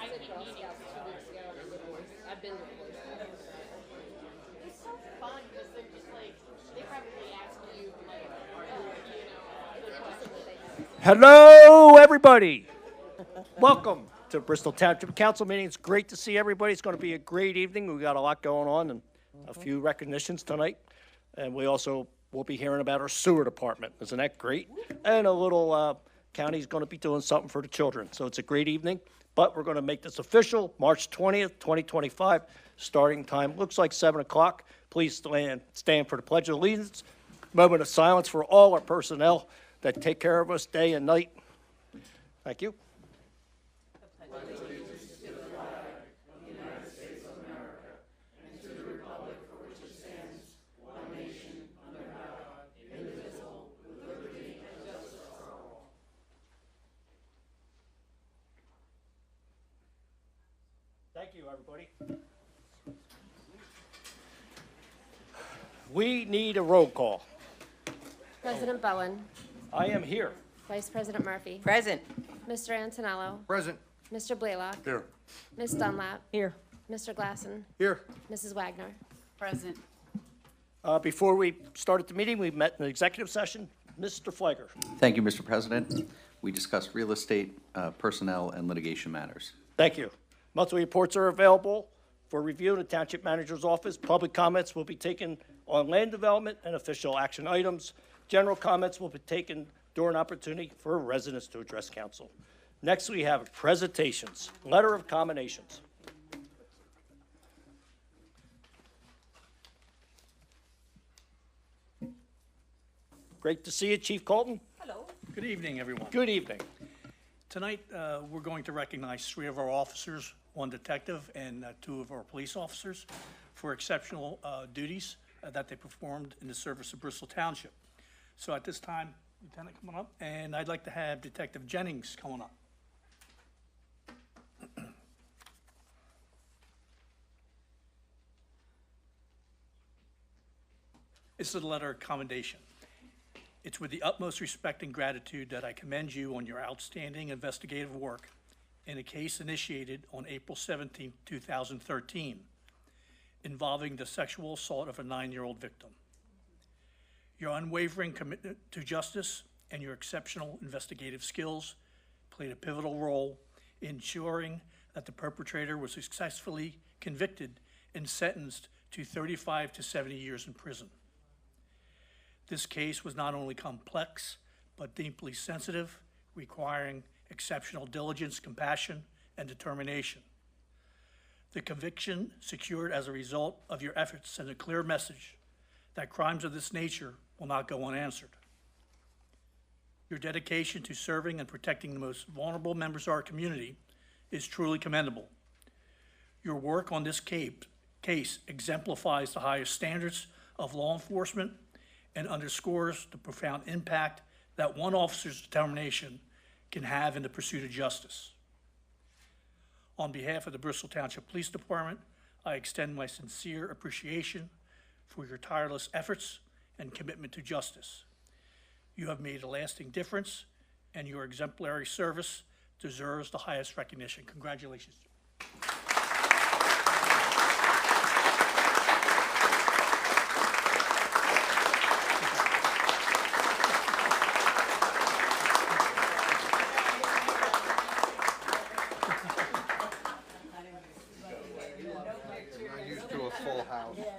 Girl Scouts 2 weeks ago and the Boys. I've been to the Boy Scouts. It's so fun because they're just like, they probably ask you, like, oh, good questions. Hello, everybody. Welcome to Bristol Township Council meeting. It's great to see everybody. It's going to be a great evening. We've got a lot going on and a few recognitions tonight. And we also will be hearing about our sewer department. Isn't that great? And a little county's going to be doing something for the children. So it's a great evening. But we're going to make this official, March 20th, 2025. Starting time looks like 7 o'clock. Please stand for the Pledge of Allegiance. Moment of silence for all our personnel that take care of us day and night. Thank you. Thank you, everybody. We need a roll call. President Bowen. I am here. Vice President Murphy. Present. Mr. Antonello. Present. Mr. Blaylock. Here. Ms. Dunlap. Here. Mr. Glasson. Here. Mrs. Wagner. Present. Before we started the meeting, we met in an executive session. Mr. Flagger. Thank you, Mr. President. We discussed real estate, personnel, and litigation matters. Thank you. Monthly reports are available for review in the Township Manager's office. Public comments will be taken on land development and official action items. General comments will be taken during opportunity for residents to address council. Next, we have presentations, letter of commendations. Great to see you, Chief Colton. Hello. Good evening, everyone. Good evening. Tonight, we're going to recognize 3 of our officers, 1 detective and 2 of our police officers for exceptional duties that they performed in the service of Bristol Township. So at this time, Lieutenant, come on up, and I'd like to have Detective Jennings come on up. This is a letter of commendation. It's with the utmost respect and gratitude that I commend you on your outstanding investigative work in a case initiated on April 17, 2013, involving the sexual assault of a 9-year-old victim. Your unwavering commitment to justice and your exceptional investigative skills played a pivotal role in ensuring that the perpetrator was successfully convicted and sentenced to 35 to 70 years in prison. This case was not only complex, but deeply sensitive, requiring exceptional diligence, compassion, and determination. The conviction secured as a result of your efforts sent a clear message that crimes of this nature will not go unanswered. Your dedication to serving and protecting the most vulnerable members of our community is truly commendable. Your work on this case exemplifies the highest standards of law enforcement and underscores the profound impact that one officer's determination can have in the pursuit of justice. On behalf of the Bristol Township Police Department, I extend my sincere appreciation for your tireless efforts and commitment to justice. You have made a lasting difference, and your exemplary service deserves the highest recognition. Congratulations.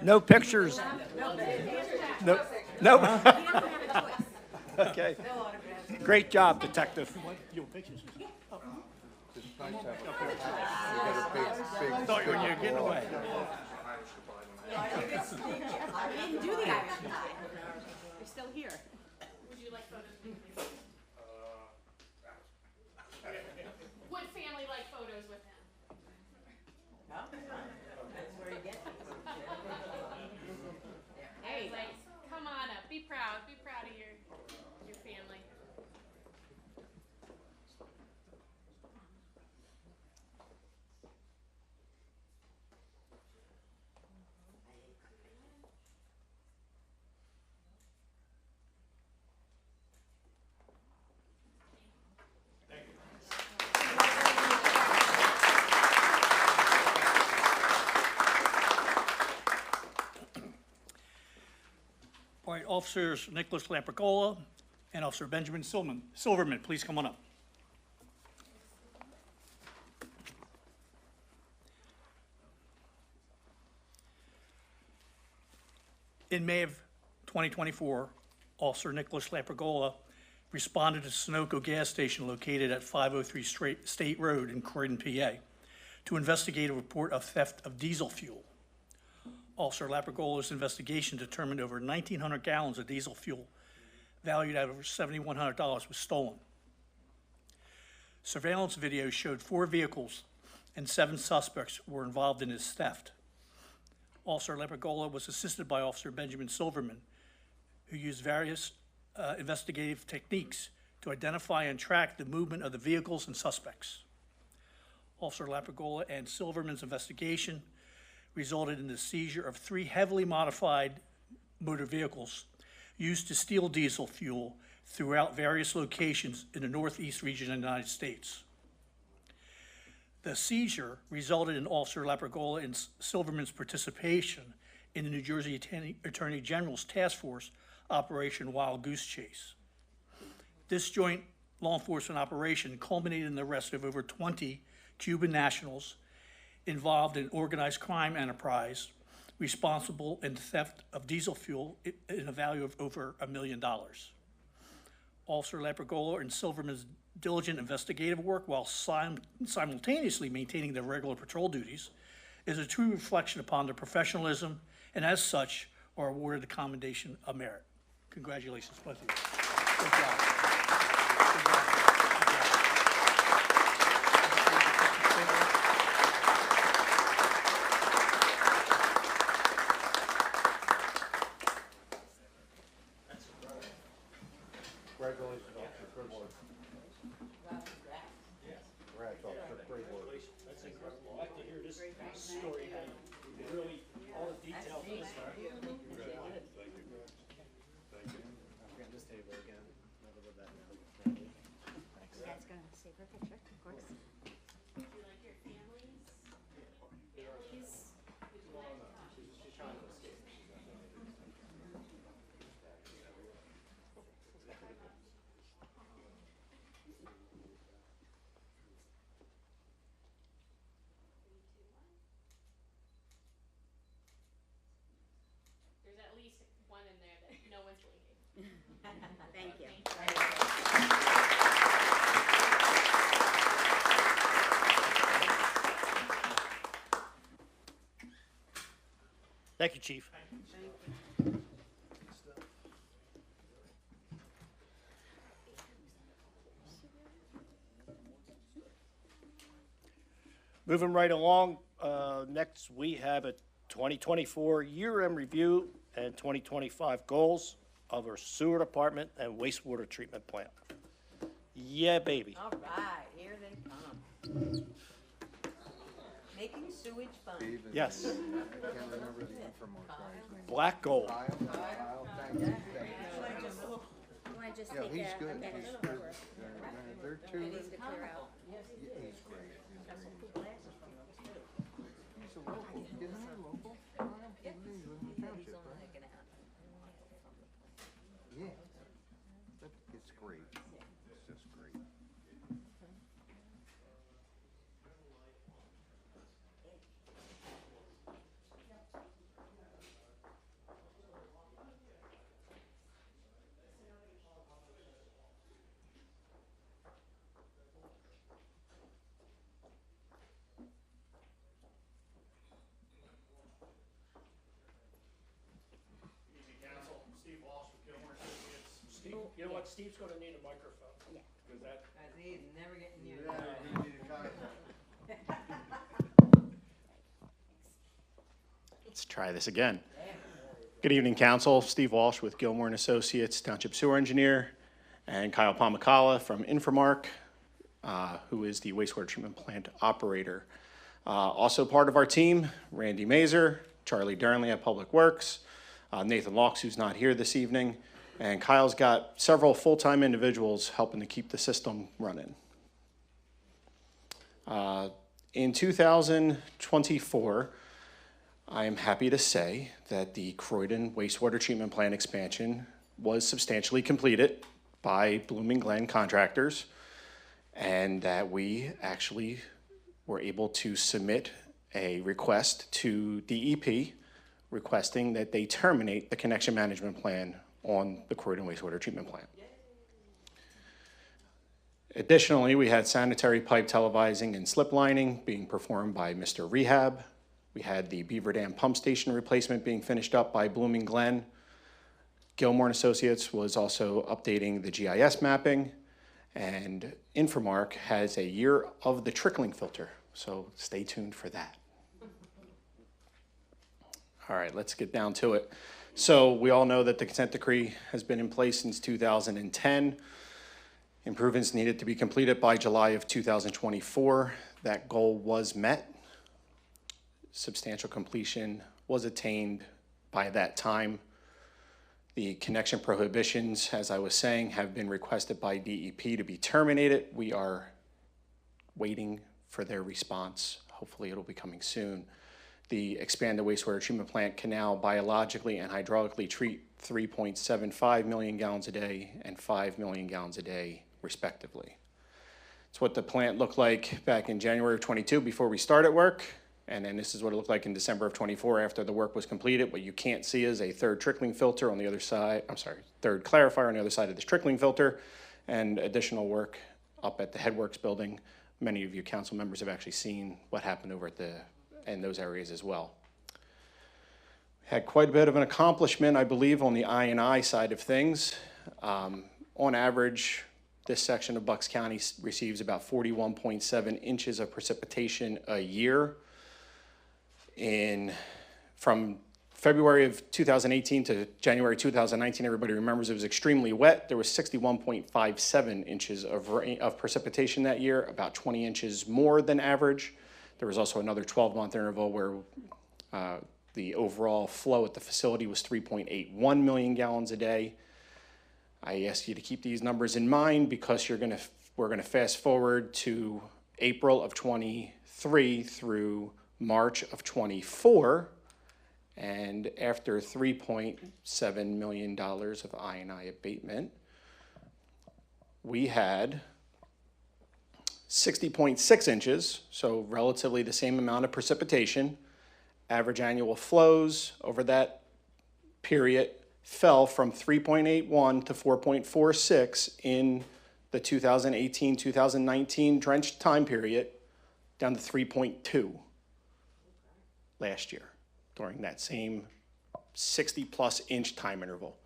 No pictures. No. No. Okay. Great job, Detective. You want pictures? Thought you were getting away. We didn't do the Irish pie. We're still here. Would you like photos with me? Would family like photos with him? That's where you get it. Hey, like, come on up. Be proud. Be proud of your family. Officers Nicholas Lampricola and Officer Benjamin Silverman, please come on up. In May of 2024, Officer Nicholas Lampricola responded to Sunoco gas station located at 503 State Road in Croydon, PA, to investigate a report of theft of diesel fuel. Officer Lampricola's investigation determined over 1,900 gallons of diesel fuel, valued at over $7,100, was stolen. Surveillance video showed 4 vehicles and 7 suspects were involved in this theft. Officer Lampricola was assisted by Officer Benjamin Silverman, who used various investigative techniques to identify and track the movement of the vehicles and suspects. Officer Lampricola and Silverman's investigation resulted in the seizure of 3 heavily modified motor vehicles used to steal diesel fuel throughout various locations in the Northeast region of the United States. The seizure resulted in Officer Lampricola and Silverman's participation in the New Jersey Attorney General's Task Force Operation Wild Goose Chase. This joint law enforcement operation culminated in the arrest of over 20 Cuban nationals involved in organized crime enterprise responsible in the theft of diesel fuel in a value of over $1 million. Officer Lampricola and Silverman's diligent investigative work while simultaneously maintaining their regular patrol duties is a true reflection upon their professionalism, and as such are awarded the Commendation of Merit. Congratulations, both of you. Good job. Good job. Congratulations, officer. Good work. Congrats, officer. Great work. That's incredible. I like to hear this story, how you really, all the details of this. This table again. Never did that now. That's gonna save her picture, of course. There's at least one in there that no one's blinking. Thank you. Thank you, Chief. Moving right along, next we have a 2024 year-end review and 2025 goals of our sewer department and wastewater treatment plant. Yeah, baby. All right, here they come. Making sewage fun. Yes, I can't remember the Infomart guy's name. black gold. Kyle, thank you. Thank you. Want to just Yeah, take he's a good. minute? They're two. Needs to clear out. He's great. He's great. He's a local. Isn't he local? Kyle? He lives in the township, right? Yeah. It's great. It's just great. Council, Steve Walsh with Gilmore Associates. Steve, you know what, Steve's gonna need a microphone. Yeah. Because that, He's never getting near Let's try this again. Good evening, Council. Steve Walsh with Gilmore and Associates, Township Sewer Engineer, and Kyle Pamakala from Infomark, who is the wastewater treatment plant operator. Also part of our team, Randy Mazer, Charlie Durnley at Public Works, Nathan Laux, who's not here this evening, and Kyle's got several full-time individuals helping to keep the system running. In 2024, I am happy to say that the Croydon wastewater treatment plant expansion was substantially completed by Blooming Glen contractors, and that we actually were able to submit a request to DEP requesting that they terminate the connection management plan on the Croydon wastewater treatment plant. Additionally, we had sanitary pipe televising and slip lining being performed by Mr. Rehab. We had the Beaver Dam pump station replacement being finished up by Blooming Glen. Gilmore and Associates was also updating the GIS mapping, and Infomark has a year of the trickling filter, so stay tuned for that. All right, let's get down to it. So we all know that the consent decree has been in place since 2010. Improvements needed to be completed by July of 2024. That goal was met. Substantial completion was attained by that time. The connection prohibitions, as I was saying, have been requested by DEP to be terminated. We are waiting for their response. Hopefully it'll be coming soon. The expanded wastewater treatment plant can now biologically and hydraulically treat 3.75 million gallons a day and 5 million gallons a day, respectively. It's what the plant looked like back in January of 22 before we started work, and then this is what it looked like in December of 24 after the work was completed. What you can't see is a third trickling filter on the other side, third clarifier on the other side of this trickling filter, and additional work up at the Headworks building. Many of you council members have actually seen what happened over at in those areas as well. Had quite a bit of an accomplishment, I believe, on the I&I side of things. On average, this section of Bucks County receives about 41.7 inches of precipitation a year. From February of 2018 to January 2019, everybody remembers it was extremely wet. There was 61.57 inches of precipitation that year, about 20 inches more than average. There was also another 12-month interval where the overall flow at the facility was 3.81 million gallons a day. I ask you to keep these numbers in mind because we're gonna fast forward to April of 23 through March of 24, and after $3.7 million of I&I abatement, we had 60.6 inches, so relatively the same amount of precipitation. Average annual flows over that period fell from 3.81 to 4.46 in the 2018-2019 drenched time period, down to 3.2 last year during that same 60-plus inch time interval.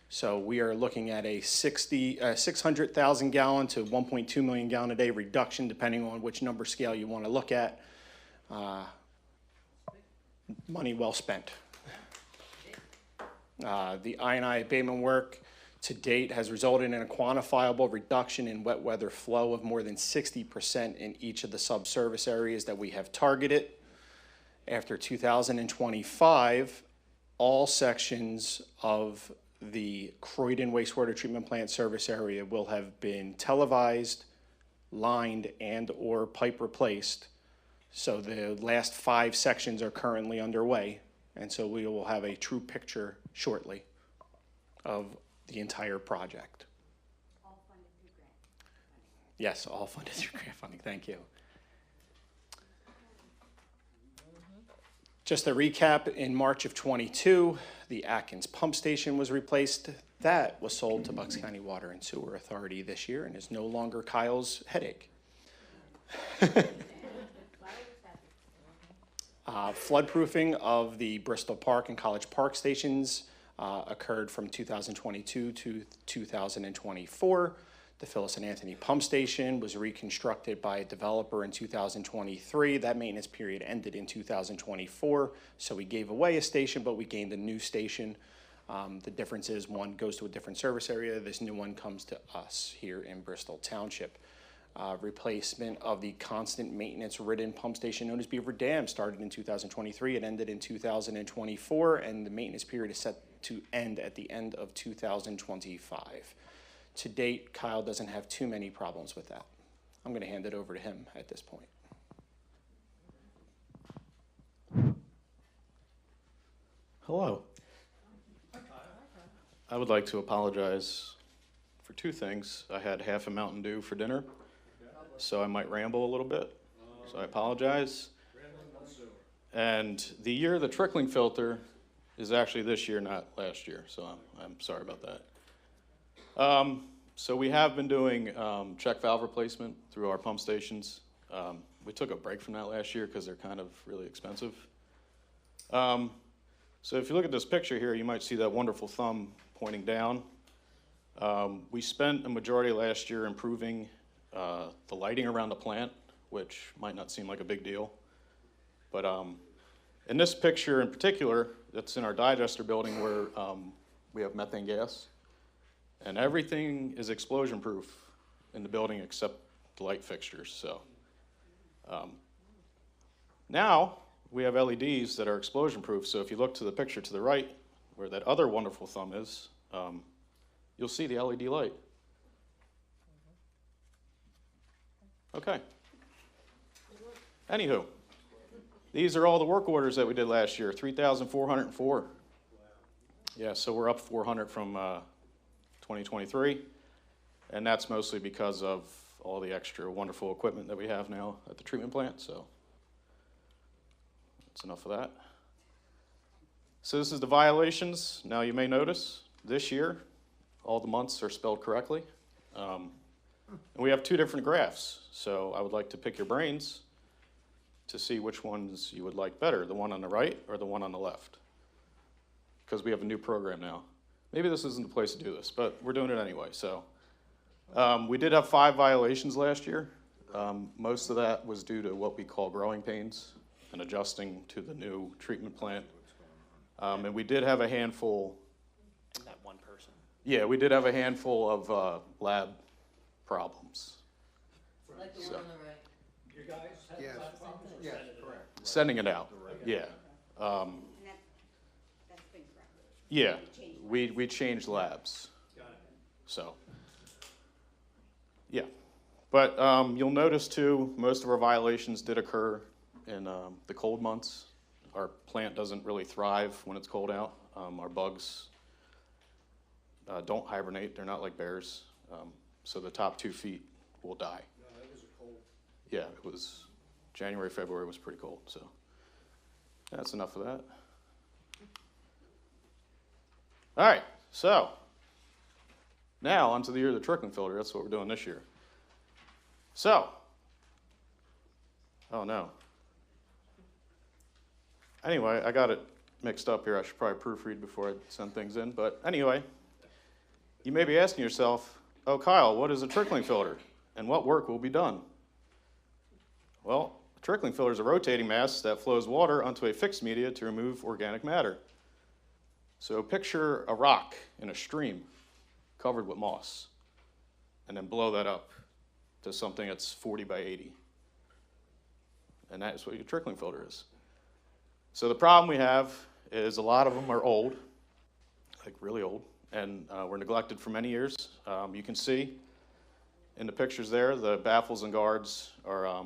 So we are looking at a 600,000 gallon to 1.2 million gallon a day reduction, depending on which number scale you want to look at. Money well spent. The I&I abatement work to date has resulted in a quantifiable reduction in wet weather flow of more than 60% in each of the subservice areas that we have targeted. After 2025, all sections of the Croydon wastewater treatment plant service area will have been televised, lined, and or pipe replaced. So the last 5 sections are currently underway, and so we will have a true picture shortly of the entire project. All funded through grant funding. Yes, all funded through grant funding. Thank you. Just a recap, in March of 22, the Atkins pump station was replaced. That was sold to Bucks County Water and Sewer Authority this year and is no longer Kyle's headache. Floodproofing of the Bristol Park and College Park stations occurred from 2022 to 2024. The Phyllis and Anthony pump station was reconstructed by a developer in 2023. That maintenance period ended in 2024. So we gave away a station, but we gained a new station. The difference is one goes to a different service area. This new one comes to us here in Bristol Township. Replacement of the constant maintenance ridden pump station known as Beaver Dam started in 2023. It ended in 2024, and the maintenance period is set to end at the end of 2025. To date, Kyle doesn't have too many problems with that. I'm going to hand it over to him at this point. Hello. I would like to apologize for two things. I had half a Mountain Dew for dinner, so I might ramble a little bit, so I apologize. And the year of the trickling filter is actually this year, not last year, so I'm sorry about that. So we have been doing check valve replacement through our pump stations. We took a break from that last year because they're kind of really expensive. So if you look at this picture here, you might see that wonderful thumb pointing down. We spent a majority last year improving the lighting around the plant, which might not seem like a big deal. But in this picture in particular, that's in our digester building where we have methane gas. And everything is explosion proof in the building except the light fixtures. So now we have LEDs that are explosion proof. So if you look to the picture to the right, where that other wonderful thumb is, you'll see the LED light. Okay. Anywho, these are all the work orders that we did last year, 3,404. Yeah, so we're up 400 from 2023, and that's mostly because of all the extra wonderful equipment that we have now at the treatment plant, so that's enough of that. So this is the violations. Now you may notice this year all the months are spelled correctly. And we have two different graphs, so I would like to pick your brains to see which ones you would like better, the one on the right or the one on the left, because we have a new program now. Maybe this isn't the place to do this, but we're doing it anyway. So we did have 5 violations last year. Most of that was due to what we call growing pains and adjusting to the new treatment plant. And we did have a handful. That one person. Yeah, we did have a handful of lab problems. Like the one on the right. You guys have Yes. that problem? Yes, correct. Sending it out, yeah. And that's been corrected. Yeah, we changed labs, Got it. so. Yeah, but you'll notice too, most of our violations did occur in the cold months. Our plant doesn't really thrive when it's cold out. Our bugs don't hibernate, they're not like bears. So the top 2 feet will die. No, that was a cold. Yeah, it was, January, February was pretty cold, so that's enough of that. All right, so now onto the year of the trickling filter. That's what we're doing this year. So, oh no. Anyway, I got it mixed up here. I should probably proofread before I send things in. But anyway, you may be asking yourself, oh, Kyle, what is a trickling filter and what work will be done? Well, a trickling filter is a rotating mass that flows water onto a fixed media to remove organic matter. So picture a rock in a stream covered with moss and then blow that up to something that's 40 by 80. And that is what your trickling filter is. So the problem we have is a lot of them are old, like really old, and were neglected for many years. You can see in the pictures there, the baffles and guards are,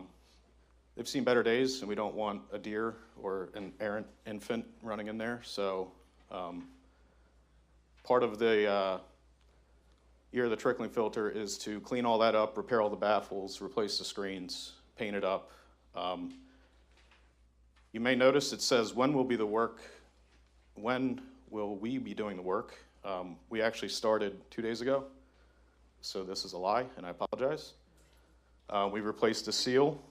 they've seen better days, and we don't want a deer or an errant infant running in there. So part of the year of the trickling filter is to clean all that up, repair all the baffles, replace the screens, paint it up. You may notice it says when will be the work, when will we be doing the work? We actually started 2 days ago, so this is a lie, and I apologize. We replaced the seal,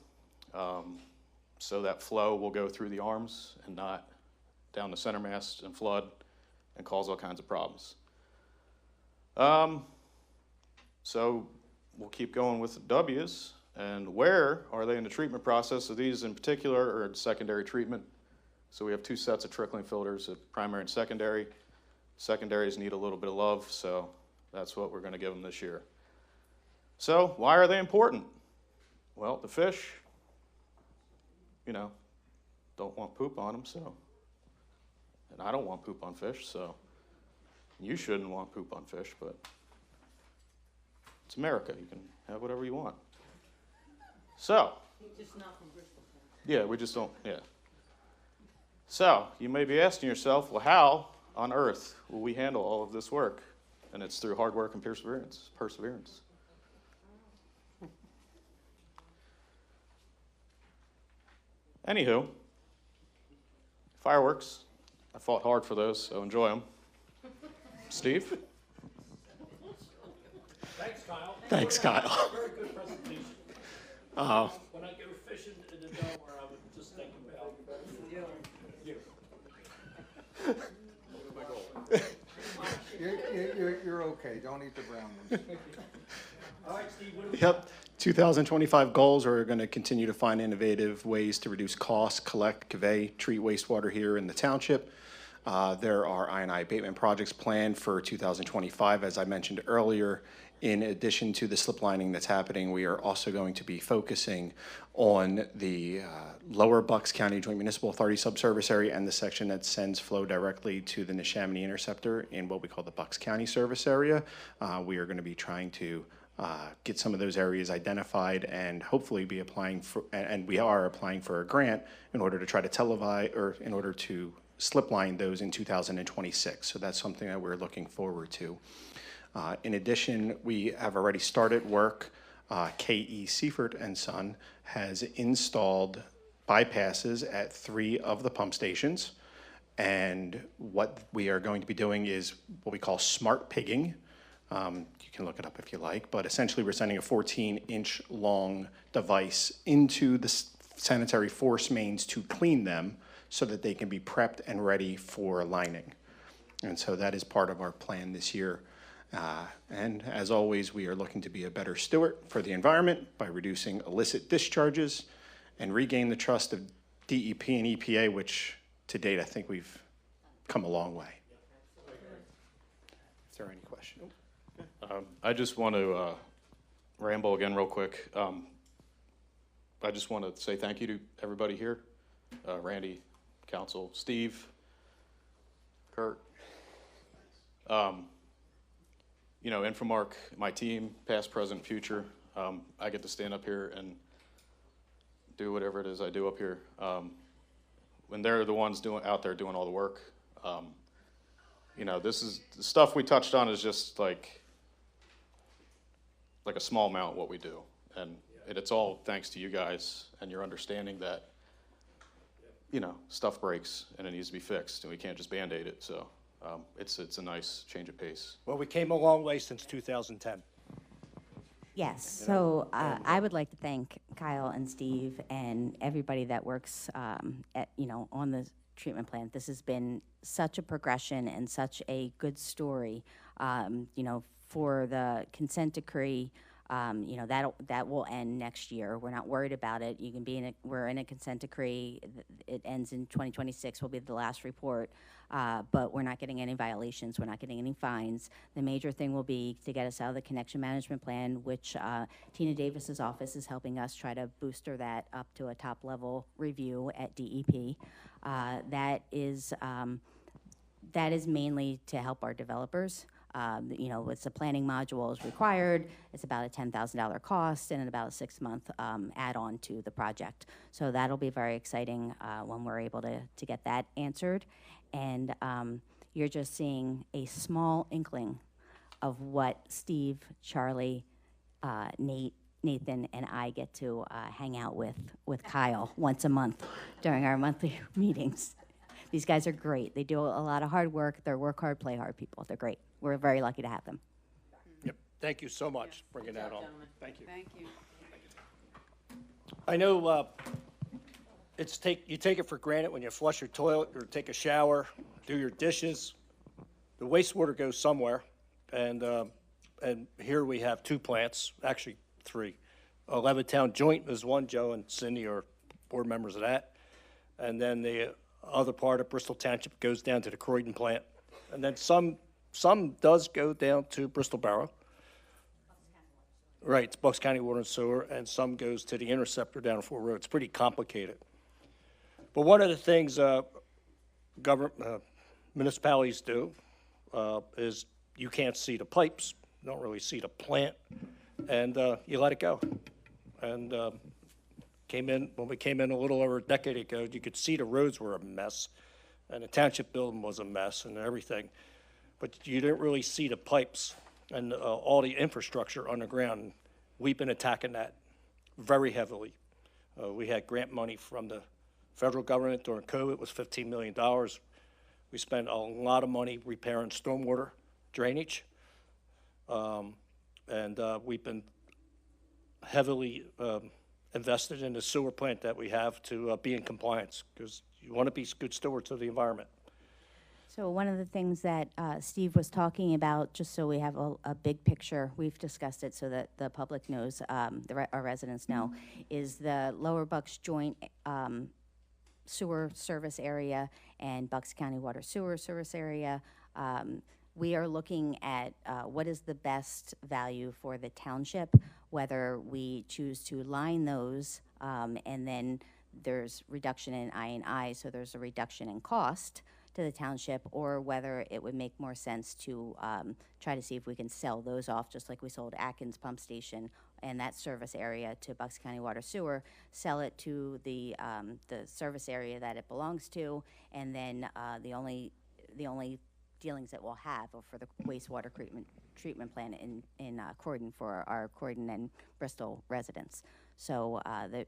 so that flow will go through the arms and not down the center mast and flood and cause all kinds of problems. So we'll keep going with the W's. And where are they in the treatment process? So these in particular are in secondary treatment. So we have 2 sets of trickling filters, primary and secondary. Secondaries need a little bit of love, so that's what we're going to give them this year. So why are they important? Well, the fish, you know, don't want poop on them, so. And I don't want poop on fish, so. You shouldn't want poop on fish, but it's America. You can have whatever you want. So, Just not from Bristol Township. yeah, we just don't, yeah. So, you may be asking yourself, well, how on earth will we handle all of this work? And it's through hard work and perseverance. Anywho, fireworks. I fought hard for those, so enjoy them. Steve? Thanks, Kyle. Thanks, Kyle. Very good presentation. When I go fishing in the Delaware, I would just think about you. You're okay. Don't eat the brown ones. All right, Steve, what do we Yep. 2025 goals are going to continue to find innovative ways to reduce costs, collect, convey, treat wastewater here in the township. There are I&I abatement projects planned for 2025, as I mentioned earlier. In addition to the slip lining that's happening, we are also going to be focusing on the lower Bucks County Joint Municipal Authority subservice area and the section that sends flow directly to the Neshaminy Interceptor in what we call the Bucks County service area. We are going to be trying to get some of those areas identified and hopefully be applying for, and we are applying for a grant in order to try to televise, or in order to slip line those in 2026. So that's something that we're looking forward to. In addition, we have already started work. K.E. Seifert and Son has installed bypasses at 3 of the pump stations. And what we are going to be doing is what we call smart pigging. You can look it up if you like, but essentially we're sending a 14-inch long device into the sanitary force mains to clean them so that they can be prepped and ready for lining. And so that is part of our plan this year. And as always, we are looking to be a better steward for the environment by reducing illicit discharges and regain the trust of DEP and EPA, which to date I think we've come a long way. Is there any question? I just want to ramble again real quick. I just want to say thank you to everybody here. Randy, Council, Steve, Kurt. You know, Infomark, my team, past, present, future. I get to stand up here and do whatever it is I do up here. When they're the ones out there doing all the work. You know, this is the stuff we touched on is just like a small amount of what we do. And it's all thanks to you guys and your understanding that, you know, stuff breaks and it needs to be fixed and we can't just Band-Aid it. So it's a nice change of pace. Well, we came a long way since 2010. Yes, so I would like to thank Kyle and Steve and everybody that works on the treatment plant. This has been such a progression and such a good story. For the consent decree, that will end next year. We're not worried about it. You can be we're in a consent decree. It ends in 2026. Will be the last report. But we're not getting any violations. We're not getting any fines. The major thing will be to get us out of the connection management plan, which Tina Davis's office is helping us try to booster that up to a top level review at DEP. That is mainly to help our developers. It's a planning module is required. It's about a $10,000 cost and about a 6-month add-on to the project. So that'll be very exciting when we're able to get that answered. And you're just seeing a small inkling of what Steve, Charlie, Nathan, and I get to hang out with Kyle once a month during our monthly meetings. These guys are great. They do a lot of hard work. They're work hard, play hard people. They're great. We're very lucky to have them. Yep. Thank you so much for bringing that on. Thank you. Thank you. I know you take it for granted when you flush your toilet or take a shower, do your dishes. The wastewater goes somewhere, and here we have 2 plants, actually 3. Levittown Joint is one. Joe and Cindy are board members of that, and then the other part of Bristol Township goes down to the Croydon plant, and then some does go down to Bristol Borough. Right, it's Bucks County Water and Sewer, and some goes to the Interceptor down in Fort Road. It's pretty complicated. But one of the things municipalities do is you can't see the pipes, you don't really see the plant, and you let it go. And When we came in a little over a decade ago, you could see the roads were a mess, and the township building was a mess and everything. But you didn't really see the pipes and all the infrastructure underground. We've been attacking that very heavily. We had grant money from the federal government during COVID. It was $15 million. We spent a lot of money repairing stormwater drainage. And we've been heavily invested in the sewer plant that we have to be in compliance, because you want to be good stewards of the environment. So one of the things that Steve was talking about, just so we have a big picture, we've discussed it so that the public knows, our residents know, is the Lower Bucks Joint Sewer Service Area and Bucks County Water Sewer Service Area. We are looking at what is the best value for the township, whether we choose to line those, and then there's reduction in I&I, so there's a reduction in cost to the township, or whether it would make more sense to try to see if we can sell those off, just like we sold Atkins Pump Station and that service area to Bucks County Water Sewer, sell it to the service area that it belongs to, and then the only dealings that we'll have are for the wastewater treatment plant in Croydon for our Croydon and Bristol residents. So a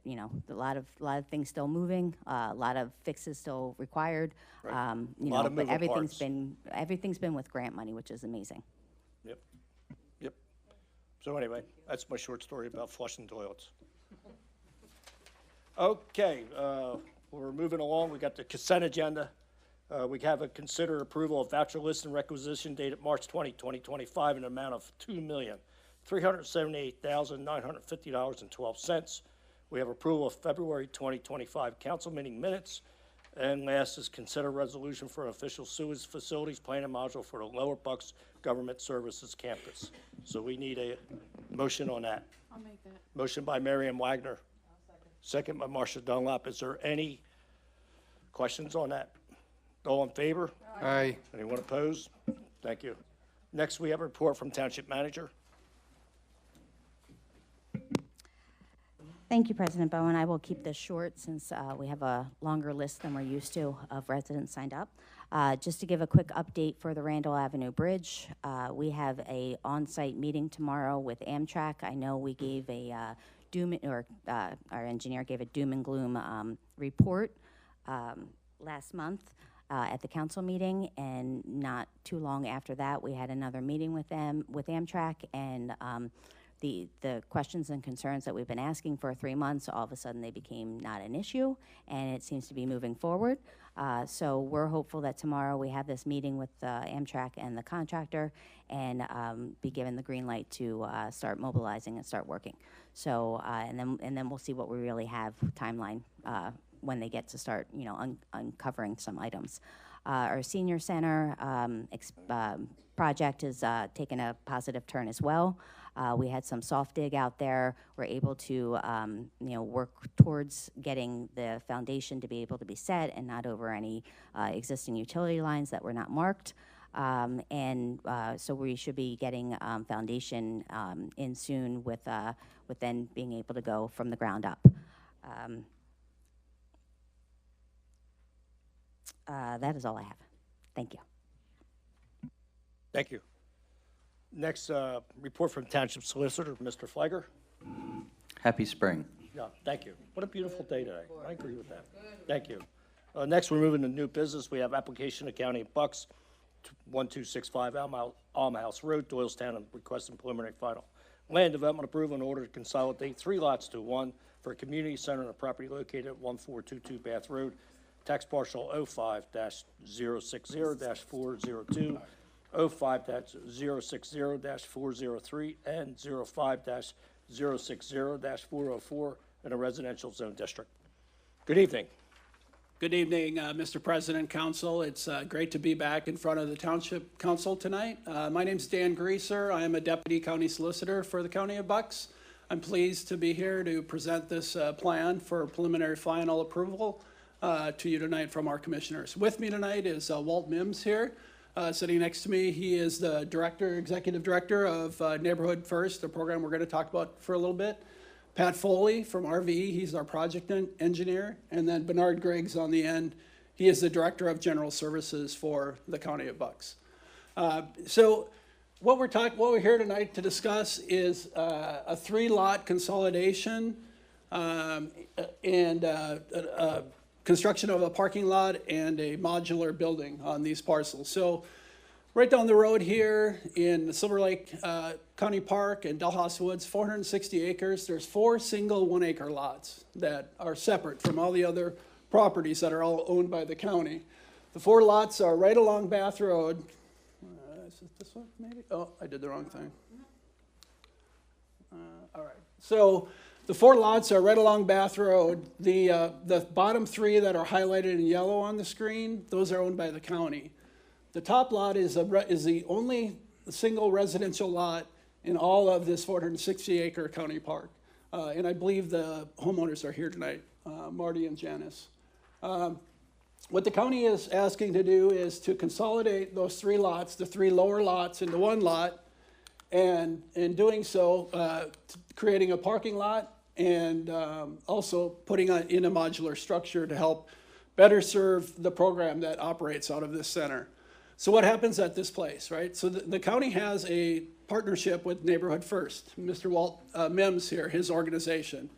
lot of things still moving, a lot of fixes still required. Right. But everything's been with grant money, which is amazing. Yep. So anyway, that's my short story about flushing toilets. Okay, we're moving along. We got the consent agenda. We have a consider approval of voucher list and requisition dated March 20, 2025 in an amount of $2,378,950.12. We have approval of February 2025 council meeting minutes. And last is consider resolution for official sewage facilities plan and module for the Lower Bucks Government Services Campus. So we need a motion on that. I'll make that. Motion by Miriam Wagner. Second by Marcia Dunlap. Is there any questions on that? All in favor? Aye. Anyone opposed? Thank you. Next, we have a report from Township Manager. Thank you, President Bowen. I will keep this short since we have a longer list than we're used to of residents signed up. Just to give a quick update for the Randall Avenue Bridge, we have a on-site meeting tomorrow with Amtrak. I know we gave a our engineer gave a doom and gloom report last month at the council meeting, and not too long after that, we had another meeting with them, with Amtrak, and the questions and concerns that we've been asking for 3 months, all of a sudden they became not an issue, and it seems to be moving forward. So we're hopeful that tomorrow we have this meeting with Amtrak and the contractor, and be given the green light to start mobilizing and start working. So and then we'll see what we really have timeline when they get to start, uncovering some items. Our senior center project has taken a positive turn as well. We had some soft dig out there. We're able to, work towards getting the foundation to be able to be set and not over any existing utility lines that were not marked. So we should be getting foundation in soon with then being able to go from the ground up. That is all I have. Thank you. Thank you. Next, report from Township Solicitor, Mr. Flagger. Happy spring. Yeah, thank you. What a beautiful day today. I agree with that. Thank you. Next, we're moving to new business. We have application of County of Bucks, 1265 Alma House Road, Doylestown, and requesting preliminary final land development approval in order to consolidate 3 lots to 1 for a community center on a property located at 1422 Bath Road, tax parcel 05-060-402, 05-060-403, and 05-060-404 in a residential zone district. Good evening. Good evening, Mr. President, Council. It's great to be back in front of the Township Council tonight. My name's Dan Greaser. I am a Deputy County Solicitor for the County of Bucks. I'm pleased to be here to present this plan for preliminary final approval to you tonight from our commissioners. With me tonight is Walt Mims here, sitting next to me. He is the Executive Director of Neighborhood First, the program we're going to talk about for a little bit. Pat Foley from RVE, he's our project engineer, and then Bernard Griggs on the end. He is the Director of General Services for the County of Bucks. So what we're here tonight to discuss is a 3-lot consolidation and construction of a parking lot and a modular building on these parcels. So right down the road here in Silver Lake County Park and Delhauss Woods, 460 acres, there's 4 single 1-acre lots that are separate from all the other properties that are all owned by the county. The 4 lots are right along Bath Road. Is it this one, maybe? Oh, I did the wrong thing. All right. So the 4 lots are right along Bath Road. The bottom 3 that are highlighted in yellow on the screen, those are owned by the county. The top lot is the only single residential lot in all of this 460-acre county park. And I believe the homeowners are here tonight, Marty and Janice. What the county is asking to do is to consolidate those 3 lots, the 3 lower lots, into 1 lot, and in doing so, creating a parking lot and also putting in a modular structure to help better serve the program that operates out of this center. So what happens at this place, right? So the county has a partnership with Neighborhood First, Mr. Walt Mims here, his organization.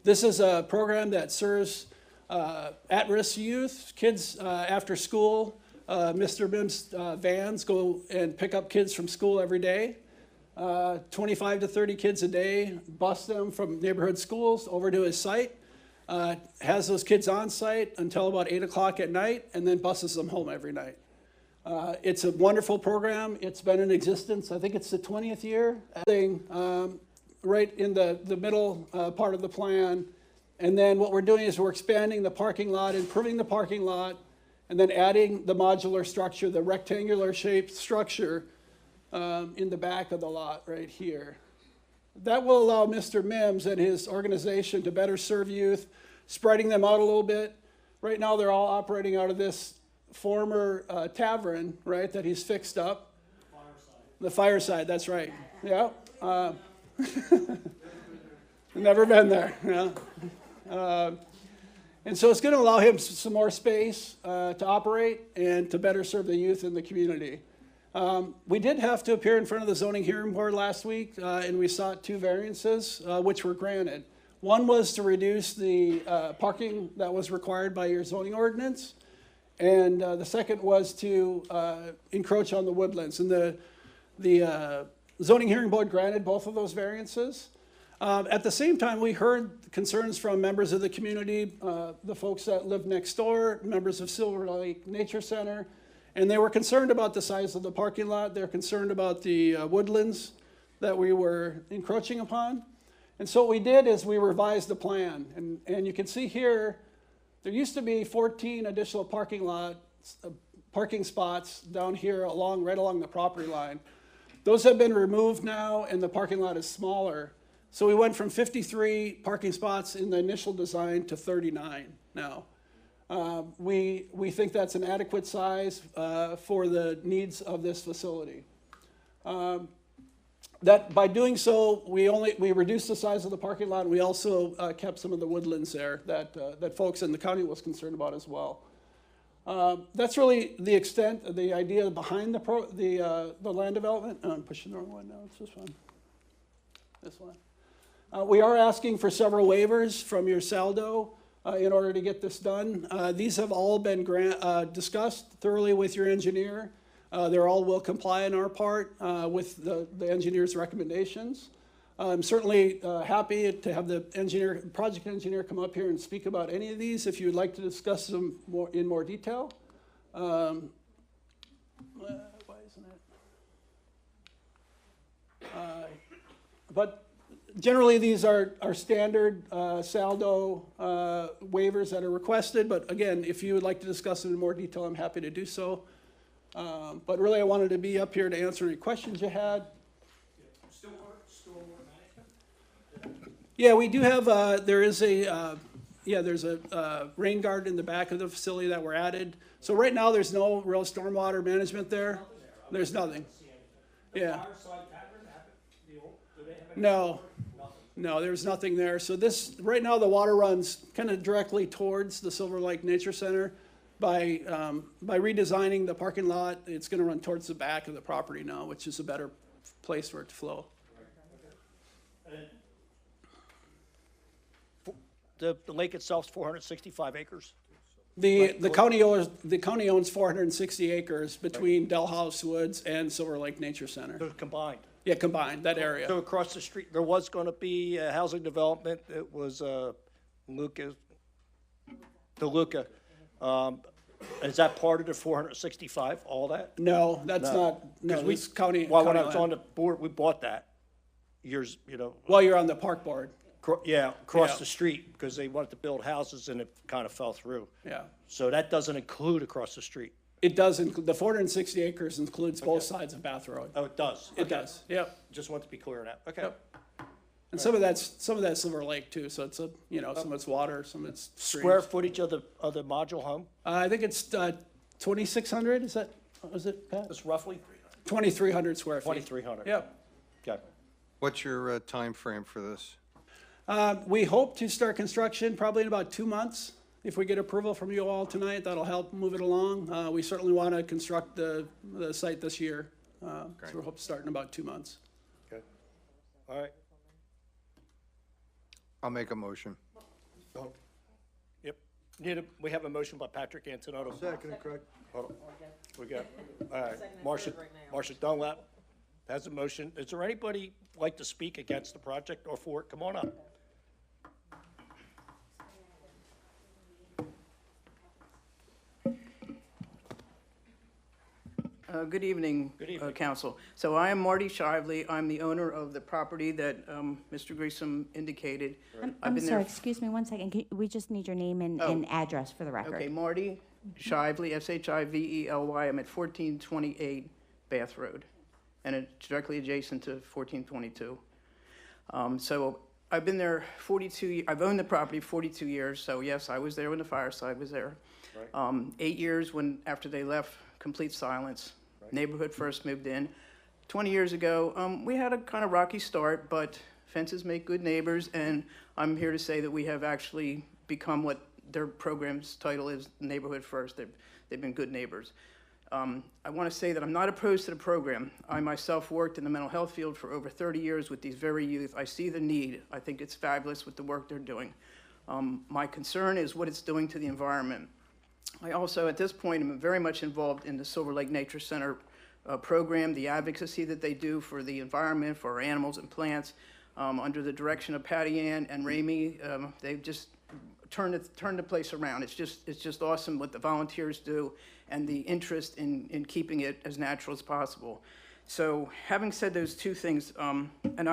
This is a program that serves at-risk youth, kids after school. Mr. Mims' vans go and pick up kids from school every day. 25 to 30 kids a day, bus them from neighborhood schools over to his site, has those kids on site until about 8 o'clock at night, and then buses them home every night. It's a wonderful program. It's been in existence, I think it's the 20th year. Right in the middle part of the plan. And then what we're doing is we're expanding the parking lot, improving the parking lot, and then adding the modular structure, the rectangular shaped structure in the back of the lot right here. That will allow Mr. Mims and his organization to better serve youth, spreading them out a little bit. Right now they're all operating out of this former tavern, right, that he's fixed up. The Fireside, that's right. Yeah. Never been there. Yeah. And so it's going to allow him some more space to operate and to better serve the youth in the community. We did have to appear in front of the zoning hearing board last week, and we sought 2 variances, which were granted. One was to reduce the parking that was required by your zoning ordinance, and the second was to encroach on the woodlands. And the zoning hearing board granted both of those variances. At the same time, we heard concerns from members of the community, the folks that live next door, members of Silver Lake Nature Center, and they were concerned about the size of the parking lot. They're concerned about the woodlands that we were encroaching upon. And so what we did is we revised the plan. And you can see here, there used to be 14 additional parking spots down here right along the property line. Those have been removed now, and the parking lot is smaller. So we went from 53 parking spots in the initial design to 39 now. We think that's an adequate size for the needs of this facility. That by doing so, we reduced the size of the parking lot, and we also kept some of the woodlands there that folks in the county was concerned about as well. That's really the extent, the idea behind the land development. Oh, I'm pushing the wrong one now. It's this one. This one. We are asking for several waivers from your saldo in order to get this done. These have all been discussed thoroughly with your engineer. They're all will comply on our part with the engineer's recommendations. I'm certainly happy to have the project engineer come up here and speak about any of these if you would like to discuss them in more detail. Why isn't it? But generally, these are standard saldo waivers that are requested. But again, if you would like to discuss them in more detail, I'm happy to do so. But really, I wanted to be up here to answer any questions you had. Yeah, we do have, there's a rain garden in the back of the facility that were added. So right now, there's no real stormwater management there. There's nothing. Yeah. No, No, there's nothing there. So this, right now, the water runs kind of directly towards the Silver Lake Nature Center. By redesigning the parking lot, it's gonna run towards the back of the property now, which is a better place for it to flow. The lake itself's 465 acres. The county owns 460 acres between Delhouse Woods and Silver Lake Nature Center. They're combined. Yeah, combined, that area. So across the street, there was going to be a housing development. It was DeLuca. Is that part of the 465, all that? No, that's No. not, no, 'Cause we- this county. Well, when I county was land. on the board, we bought that years, Well, you're on the park board, across Yeah. the street, because they wanted to build houses and it kind of fell through. yeah. So that doesn't include across the street. It does include, the 460 acres includes both sides of Bath Road. Oh, it does? It Okay. does, yep. Just want to be clear on that. Okay. Yep. And some of that's Silver Lake too, so it's some of it's water, some of it's streams. Square footage of the module home, I think it's 2,600, is that, was it, Pat? just roughly? 2,300 square feet. 2,300. Yep. Okay. What's your time frame for this? We hope to start construction probably in about 2 months. If we get approval from you all tonight, that'll help move it along. We certainly want to construct the site this year. So we hope to start in about 2 months. Okay. All right. I'll make a motion. Yep. We have a motion by Patrick Antonotto. Second, Craig. Hold on. We got, all right, Marcia Dunlap has a motion. Is there anybody like to speak against the project or for it? Come on up. Good evening, Good evening. Council. So I am Marty Shively. I'm the owner of the property that Mr. Grissom indicated. I've I'm been sorry, there. excuse me one second. We just need your name and address for the record. Okay, Marty Shively, Shively. I'm at 1428 Bath Road, and it's directly adjacent to 1422. So I've been there 42, I've owned the property 42 years, so yes, I was there when the fireside was there. 8 years after they left, complete silence. Neighborhood first moved in. 20 years ago, we had a kind of rocky start, but fences make good neighbors, and I'm here to say that we have actually become what their program's title is, Neighborhood First. They've been good neighbors. I want to say that I'm not opposed to the program. I myself worked in the mental health field for over 30 years with these very youth. I see the need. I think it's fabulous with the work they're doing. My concern is what it's doing to the environment. I also, at this point, am very much involved in the Silver Lake Nature Center program, the advocacy that they do for the environment, for our animals and plants. Under the direction of Patty Ann and Ramey, they've just turned the place around. It's just awesome what the volunteers do and the interest in keeping it as natural as possible. So having said those two things, and did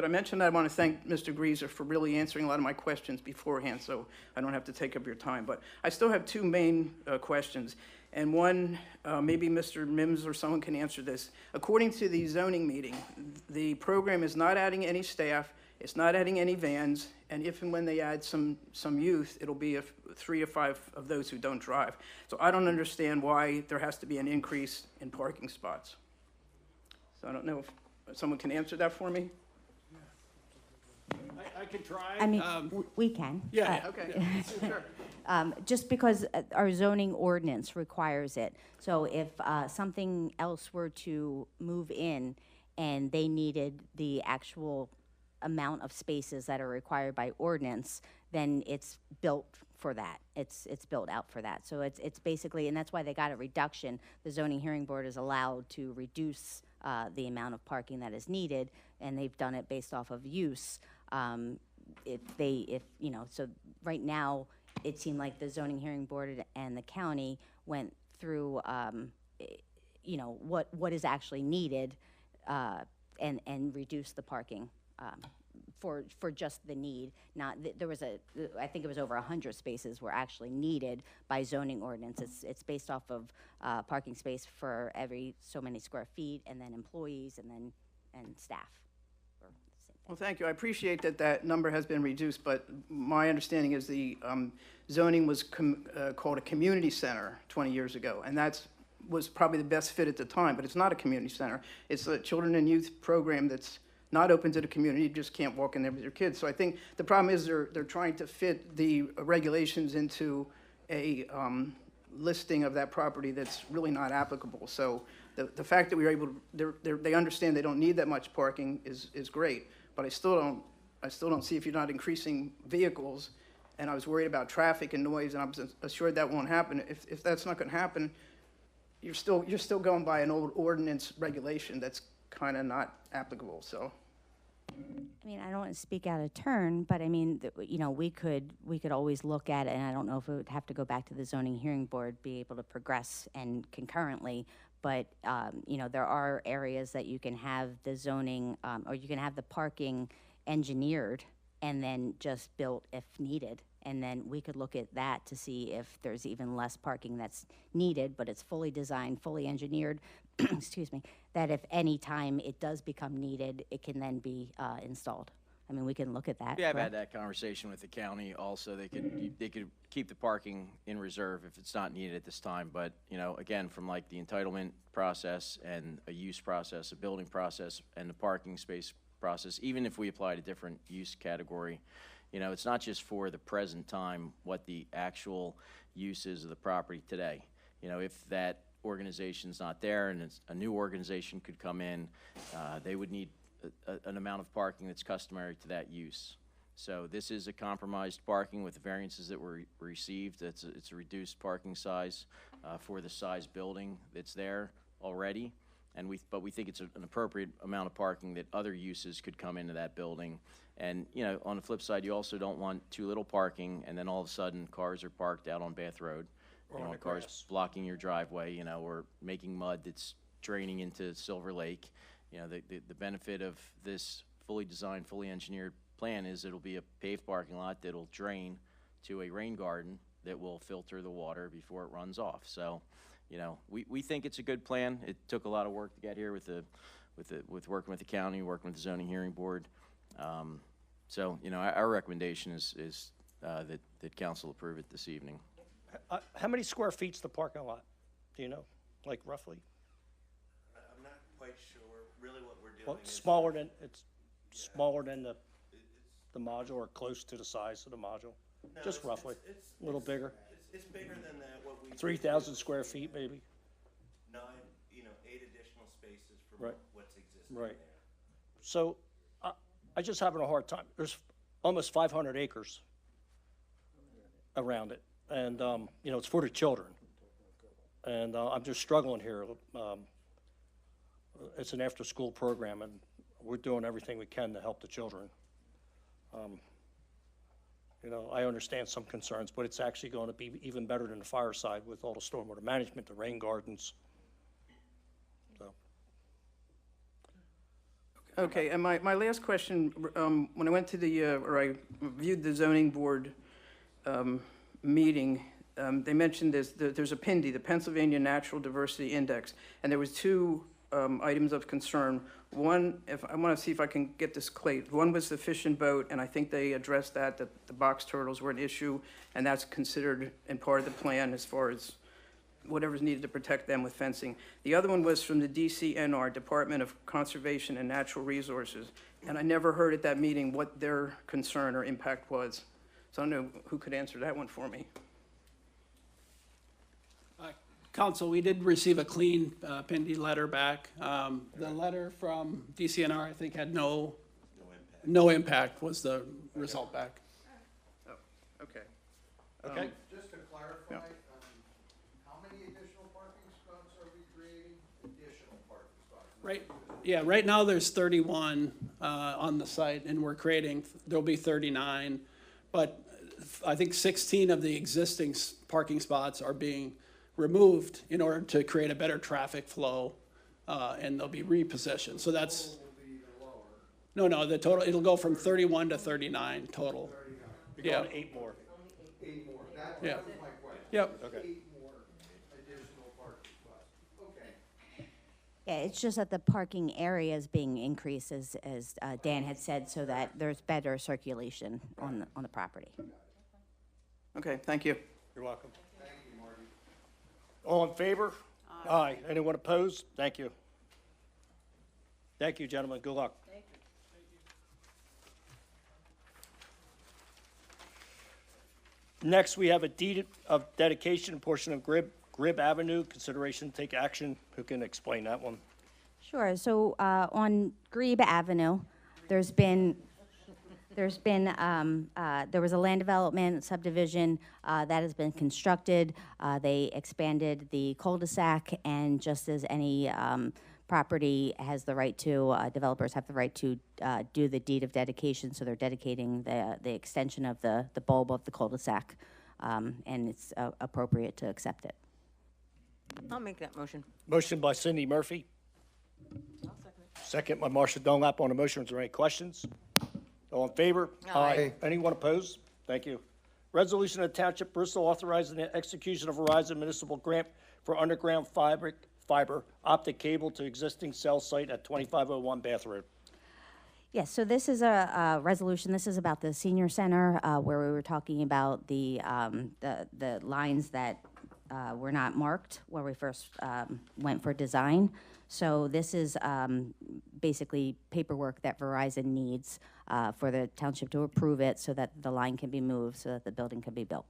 I mention that I want to thank Mr. Grieser for really answering a lot of my questions beforehand, so I don't have to take up your time. But I still have two main questions, and one, maybe Mr. Mims or someone can answer this. According to the zoning meeting, the program is not adding any staff, it's not adding any vans, and if and when they add some youth, it'll be 3 to 5 of those who don't drive. So I don't understand why there has to be an increase in parking spots. So I don't know if someone can answer that for me? I can try. I mean, we can. Yeah, Okay, sure. Just because our zoning ordinance requires it. So if something else were to move in and they needed the actual amount of spaces that are required by ordinance, then it's built for that. It's built out for that. So it's basically, and that's why they got a reduction. The zoning hearing board is allowed to reduce the amount of parking that is needed, and they've done it based off of use. So right now, it seemed like the zoning hearing board and the county went through, what is actually needed, and reduced the parking, for just the need. Not, there was I think it was over 100 spaces were actually needed by zoning ordinance. It's based off of parking space for every so many square feet, and then employees, and staff. Well, thank you. I appreciate that number has been reduced, but my understanding is the zoning was called a community center 20 years ago, and was probably the best fit at the time, but it's not a community center. It's a children and youth program that's not open to the community, you just can't walk in there with your kids. So I think the problem is they're trying to fit the regulations into a listing of that property that's really not applicable. So the fact that we were able to, they understand they don't need that much parking is great, but I still don't see, if you're not increasing vehicles, and I was worried about traffic and noise, and I was assured that won't happen. If that's not gonna happen, you're still going by an old ordinance regulation that's kind of not applicable, so. I mean, I don't want to speak out of turn, but I mean, you know, we could always look at it, and I don't know if it would have to go back to the zoning hearing board, be able to progress and concurrently, but, you know, there are areas that you can have the zoning, or you can have the parking engineered and then just built if needed. And then we could look at that to see if there's even less parking that's needed, but it's fully designed, fully engineered, excuse me, that if any time it does become needed, it can then be installed. I mean, we can look at that. We have correct? had that conversation with the county also. They could keep the parking in reserve if it's not needed at this time. But, you know, again, from like the entitlement process and a use process, a building process, and the parking space process, even if we applied a different use category, you know, it's not just for the present time what the actual use is of the property today. You know, if that organization's not there and a new organization could come in, they would need an amount of parking that's customary to that use. So this is a compromised parking with the variances that were received. It's a reduced parking size for the size building that's there already. But we think it's an appropriate amount of parking that other uses could come into that building. And, you know, on the flip side, you also don't want too little parking, and then all of a sudden, cars are parked out on Bath Road. You don't want cars blocking your driveway, you know, or making mud that's draining into Silver Lake. You know, the benefit of this fully designed, fully engineered plan is it'll be a paved parking lot that'll drain to a rain garden that will filter the water before it runs off. So, you know, we think it's a good plan. It took a lot of work to get here with working with the county, working with the zoning hearing board. So, you know, our recommendation is that council approve it this evening. How many square feet's the parking lot? Do you know, like roughly? I'm not quite sure. Really, what we're doing Well, is smaller than the module, or close to the size of the module. No, Just roughly, a little bigger. It's bigger than that. What we 3,000 square feet, maybe. 8 additional spaces for Right. what's existing Right. there. So I just having a hard time. There's almost 500 acres around it. And, you know, it's for the children. And I'm just struggling here. It's an after-school program, and we're doing everything we can to help the children. You know, I understand some concerns, but it's actually going to be even better than the fireside with all the stormwater management, the rain gardens. So. Okay, and my last question, when I went to or I viewed the zoning board meeting, they mentioned there's a PINDI, the Pennsylvania Natural Diversity Index, and there was two items of concern. One, I want to see if I can get this clear. One was the fish and boat, and I think they addressed that the box turtles were an issue, and that's considered in part of the plan as far as whatever's needed to protect them with fencing. The other one was from the DCNR, Department of Conservation and Natural Resources, and I never heard at that meeting what their concern or impact was. So I don't know who could answer that one for me. Council, we did receive a clean PINDI letter back. The letter from DCNR, I think, had no impact was the result back. Oh, okay. Okay. Just to clarify, how many additional parking spots are we creating? Additional parking spots? Right now there's 31 on the site, and there'll be 39. But I think 16 of the existing parking spots are being removed in order to create a better traffic flow, and they'll be repositioned. So that's, no, the total, it'll go from 31 to 39 total. You're going 8 more. 8 more. That Yeah. was my question. Yep. Okay. 8 more additional parking spots. Okay. Yeah, it's just that the parking area is being increased, as Dan had said, so that there's better circulation on the property. Okay, thank you. You're welcome. All in favor? Aye. Anyone opposed? Thank you. Thank you, gentlemen. Good luck. Next, we have a deed of dedication, portion of Grib Avenue, consideration to take action. Who can explain that one? Sure. So on Grebe Avenue, there was a land development subdivision that has been constructed. They expanded the cul-de-sac, and just as any property has the right to, developers have the right to do the deed of dedication, so they're dedicating the extension of the bulb of the cul-de-sac, and it's appropriate to accept it. I'll make that motion. Motion by Cindy Murphy. Second by Marcia Dunlap on the motion. Is there any questions? All in favor? Aye. Anyone opposed? Thank you. Resolution of Township Bristol authorizing the execution of Verizon municipal grant for underground fiber optic cable to existing cell site at 2501 Bath Road. Yes, so this is a resolution. This is about the senior center where we were talking about the lines that were not marked where we first went for design. So this is basically paperwork that Verizon needs for the township to approve it so that the line can be moved so that the building can be built.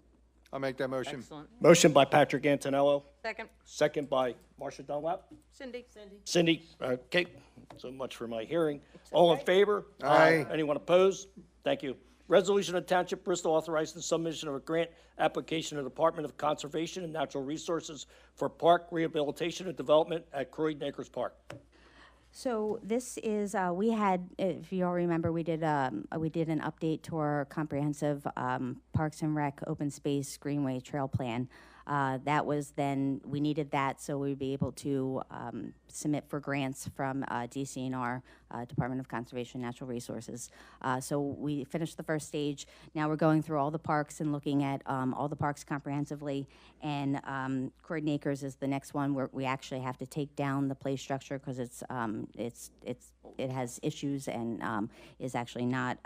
I'll make that motion. Excellent. Motion by Patrick Antonello. Second. Second by Marcia Dunlap. Cindy. Cindy, okay, so much for my hearing. All in favor? Aye. Anyone opposed? Thank you. Resolution of Township Bristol authorizing submission of a grant application to the Department of Conservation and Natural Resources for park rehabilitation and development at Croydon Acres Park. So this is, we had, if you all remember, we did an update to our comprehensive Parks and Rec Open Space Greenway Trail Plan. That was then, we needed that so we'd be able to submit for grants from DCNR, Department of Conservation and Natural Resources. So we finished the first stage. Now we're going through all the parks and looking at all the parks comprehensively. And Croydon Acres is the next one where we actually have to take down the play structure because it has issues and is actually not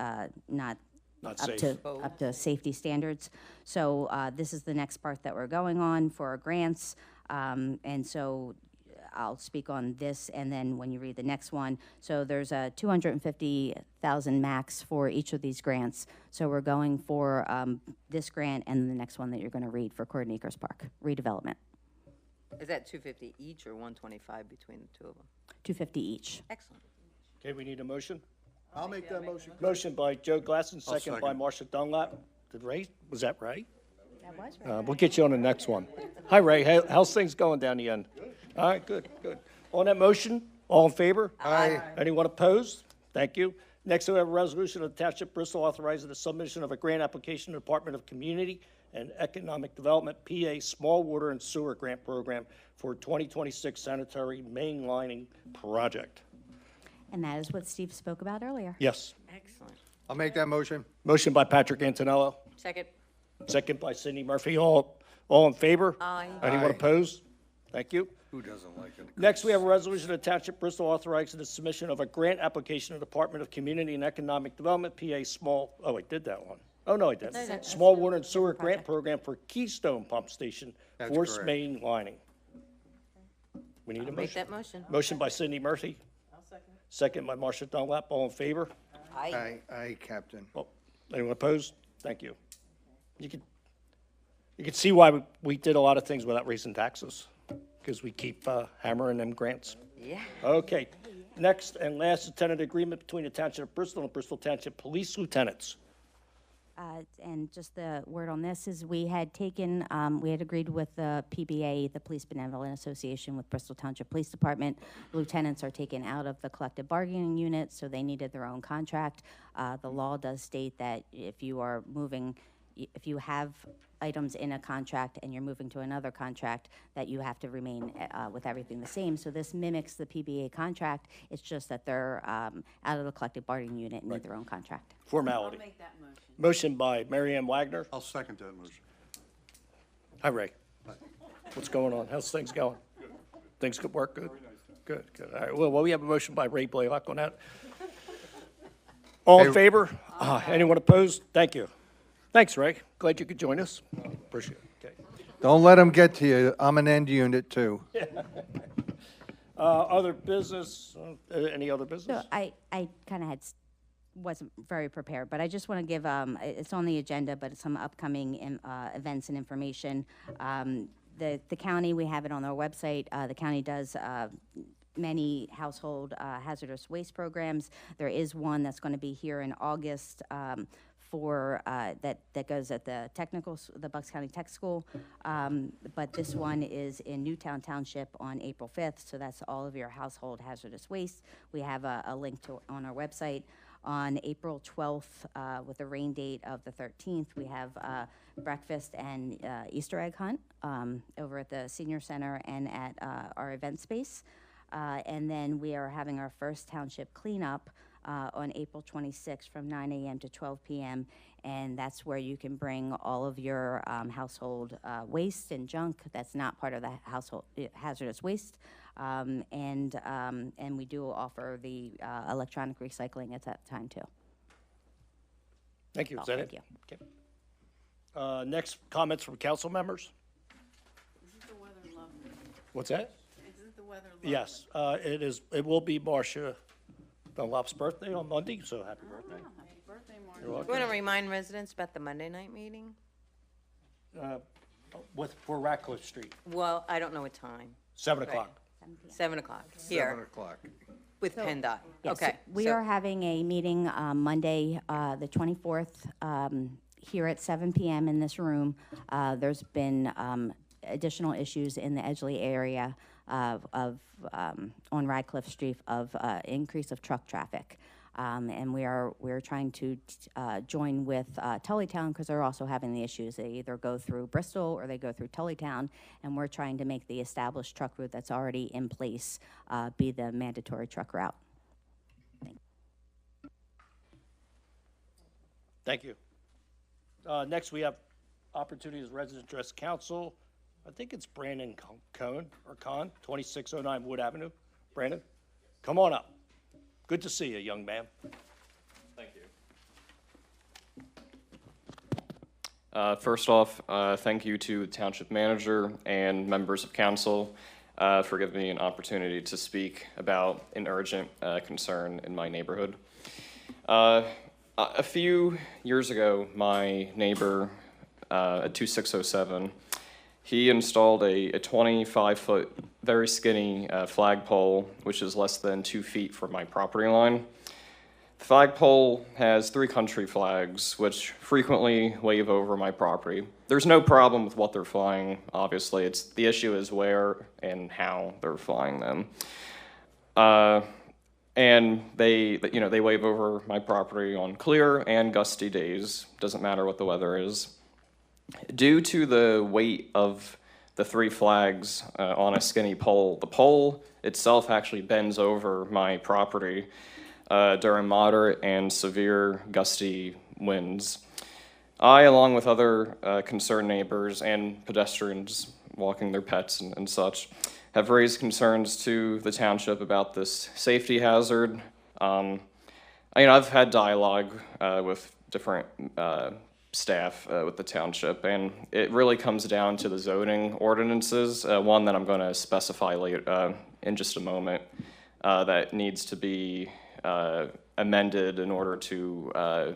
up to safety standards. So this is the next part that we're going on for our grants. And so I'll speak on this, and then when you read the next one, so there's a $250,000 max for each of these grants. So we're going for this grant and the next one that you're going to read for Croydon Acres Park redevelopment. Is that 250 each or 125 between the two of them? 250 each. Excellent. Okay, we need a motion. I'll make that motion. Motion by Joe Glasson, I'll second by second. Marcia Dunlap. Did Ray, was that Ray? That was right. We'll get you on the next one. Hi, Ray. How's things going down the end? All right, good. On that motion, all in favor? Aye. Anyone opposed? Thank you. Next, we have a resolution of the Township Bristol authorizing the submission of a grant application to the Department of Community and Economic Development, PA Small Water and Sewer Grant Program for 2026 sanitary mainlining project. And that is what Steve spoke about earlier. Yes. Excellent. I'll make that motion. Motion by Patrick Antonello, Second. second by Cindy Murphy. All in favor? Aye. Anyone Aye. opposed? Thank you. Who doesn't like it? Next, we have a resolution of Township Bristol authorizing the submission of a grant application to the Department of Community and Economic Development, PA Small, oh, I did that one. Oh, no, I didn't. Small Water and Sewer Grant Program for Keystone Pump Station, That's force correct. main lining. We need a Make motion. that motion. Motion by Cindy Murphy. Second by Marcia Dunlap. All in favor? Aye. Aye, Captain. Oh, anyone opposed? Thank you. You can see why we did a lot of things without raising taxes, because we keep hammering them grants. Yeah. Okay. Next and last is tentative agreement between the Township of Bristol and Bristol Township Police Lieutenants. And just the word on this is we had taken, we had agreed with the PBA, the Police Benevolent Association with Bristol Township Police Department. Lieutenants are taken out of the collective bargaining unit, so they needed their own contract. The law does state that if you are moving, if you have items in a contract and you're moving to another contract, that you have to remain with everything the same. So this mimics the PBA contract. It's just that they're out of the collective bargaining unit and need their own contract. Formality. Make that motion. Motion by Mary Ann Wagner. I'll second that motion. Hi, Ray. What's going on? How's things going? Things could work good? Good. All right, well, we have a motion by Ray Blaylock on that. All in favor? Anyone opposed? Thank you. Thanks, Ray. Glad you could join us. Appreciate it. Okay. Don't let them get to you. I'm an end unit, too. Other business, any other business? So I kind of had wasn't very prepared, but I just want to give, it's on the agenda, but some upcoming events and information. The county, we have it on our website. The county does many household hazardous waste programs. There is one that's going to be here in August for that goes at the Bucks County Tech School. But this one is in Newtown Township on April 5th. So that's all of your household hazardous waste. We have a link to on our website. On April 12th, with a rain date of the 13th, we have breakfast and Easter egg hunt over at the Senior Center and at our event space. And then we are having our first township cleanup on April 26th from 9 a.m. to 12 p.m. And that's where you can bring all of your household waste and junk that's not part of the household hazardous waste. And we do offer the electronic recycling at that time too. Thank you. Is Oh, that thank it? you. Okay. Next, comments from council members? Isn't the weather lovely? What's that? Isn't the weather lovely? Yes, it is. It will be Marcia Dunlop's birthday on Monday, so happy birthday. Happy birthday, Mark. You're You welcome. want to remind residents about the Monday night meeting? For Ratcliffe Street, Well, I don't know what time. 7 Right. o'clock. 7 o'clock, here, o'clock. with PennDOT. Yes, Okay. we so- are having a meeting Monday, the 24th, here at 7 p.m. in this room. There's been additional issues in the Edgeley area on Radcliffe Street of increase of truck traffic. And we're trying to join with Tullytown because they're also having the issues. They either go through Bristol or they go through Tullytown, and we're trying to make the established truck route that's already in place be the mandatory truck route. Thank you. Next, we have opportunities resident address council. I think it's Brandon Cohn, 2609 Wood Avenue. Brandon, come on up. Good to see you, young man. Thank you. First off, thank you to the township manager and members of council for giving me an opportunity to speak about an urgent concern in my neighborhood. A few years ago, my neighbor at 2607, he installed a 25-foot, very skinny flagpole, which is less than 2 feet from my property line. The flagpole has 3 country flags, which frequently wave over my property. There's no problem with what they're flying, obviously. The issue is where and how they're flying them. And they wave over my property on clear and gusty days. Doesn't matter what the weather is. Due to the weight of the 3 flags on a skinny pole, the pole itself actually bends over my property during moderate and severe gusty winds. I, along with other concerned neighbors and pedestrians walking their pets and such, have raised concerns to the township about this safety hazard. I've had dialogue with different staff with the township, and it really comes down to the zoning ordinances, one that I'm going to specify later in just a moment, that needs to be amended in order to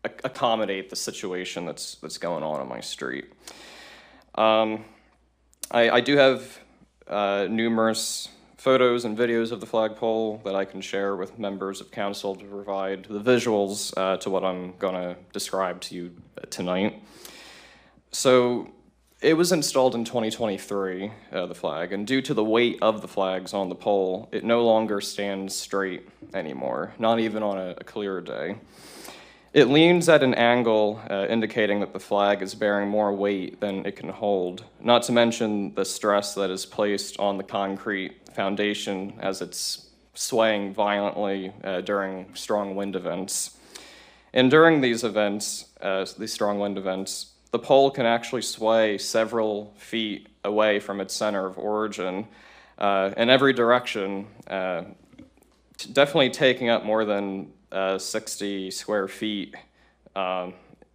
accommodate the situation that's going on my street. I do have numerous photos and videos of the flagpole that I can share with members of council to provide the visuals to what I'm going to describe to you tonight. So it was installed in 2023, the flag, and due to the weight of the flags on the pole, it no longer stands straight anymore, not even on a clear day. It leans at an angle indicating that the flag is bearing more weight than it can hold, not to mention the stress that is placed on the concrete foundation as it's swaying violently during strong wind events. And during these events, these strong wind events, the pole can actually sway several feet away from its center of origin in every direction, definitely taking up more than 60 square feet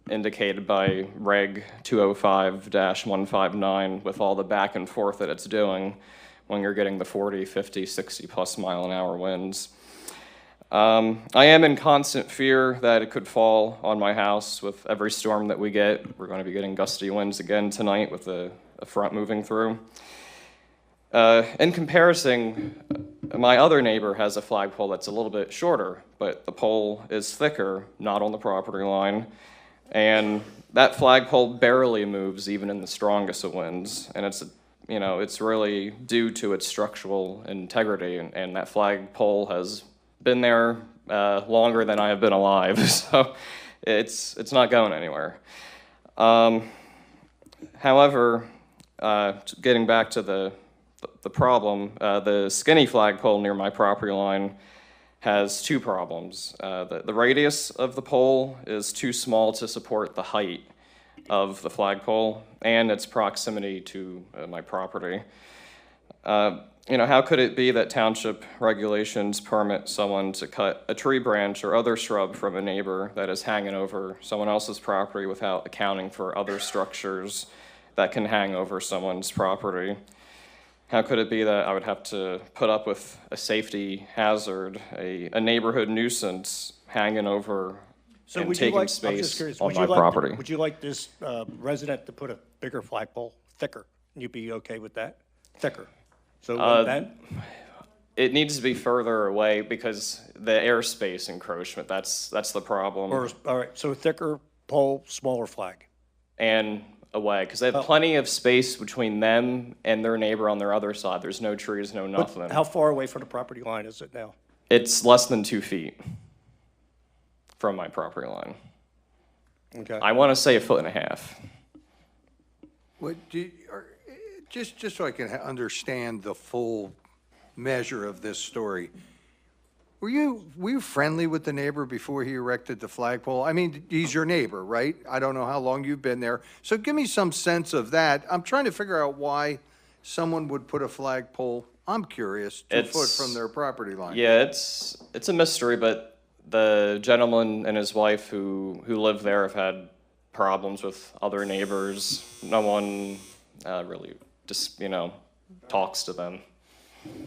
indicated by Reg 205-159 with all the back and forth that it's doing when you're getting the 40, 50, 60 plus mile an hour winds. I am in constant fear that it could fall on my house with every storm that we get. We're going to be getting gusty winds again tonight with a front moving through. In comparison, my other neighbor has a flagpole that's a little bit shorter, but the pole is thicker, not on the property line, and that flagpole barely moves even in the strongest of winds, and it's really due to its structural integrity, and that flagpole has been there longer than I have been alive, so it's not going anywhere. However, getting back to the problem, the skinny flagpole near my property line has two problems. The radius of the pole is too small to support the height of the flagpole and its proximity to my property. How could it be that township regulations permit someone to cut a tree branch or other shrub from a neighbor that is hanging over someone else's property without accounting for other structures that can hang over someone's property? How could it be that I would have to put up with a safety hazard, a neighborhood nuisance hanging over and taking space on my property? Would you like this resident to put a bigger flagpole, thicker? You'd be okay with that? Thicker? So that? It needs to be further away because the airspace encroachment, that's the problem. All right, so thicker pole, smaller flag. And away, because they have plenty of space between them and their neighbor on their other side. There's no trees, no nothing. How far away from the property line is it now? It's less than 2 feet from my property line. Okay. I want to say 1.5 feet. Just so I can understand the full measure of this story, were you friendly with the neighbor before he erected the flagpole? I mean, he's your neighbor, right? I don't know how long you've been there. So give me some sense of that. I'm trying to figure out why someone would put a flagpole, I'm curious, 2 foot from their property line. Yeah, it's a mystery, but the gentleman and his wife who live there have had problems with other neighbors. No one really just, talks to them.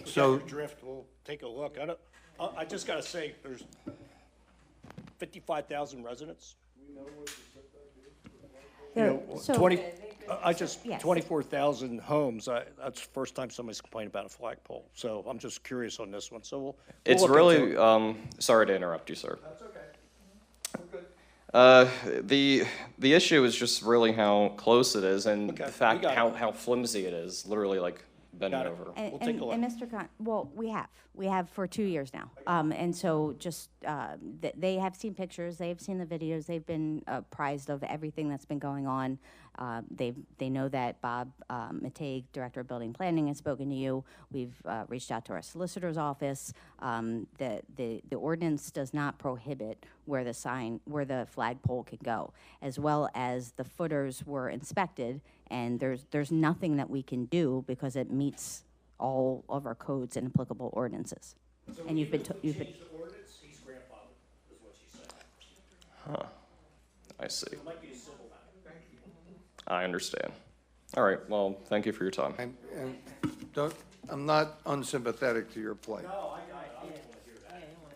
So drift, we'll take a look. I just got to say, there's 55,000 residents. So- 24,000 homes. That's the first time somebody's complained about a flagpole. So I'm just curious on this one. So we'll It's look really, into it. sorry to interrupt you, sir. That's okay. The issue is just really how close it is and Okay, the fact we got how flimsy it is, literally like bending Got it. over. And, We'll take a look. and Mr. Well, we have for 2 years now. And so just, they have seen pictures, they've seen the videos, they've been apprised of everything that's been going on. They know that Bob Matei, Director of Building Planning, has spoken to you. We've reached out to our solicitor's office. The ordinance does not prohibit where the flagpole can go, as well as the footers were inspected, and there's nothing that we can do because it meets all of our codes and applicable ordinances. And you've been. Huh. I see. I understand. All right, well, thank you for your time. I'm not unsympathetic to your plight.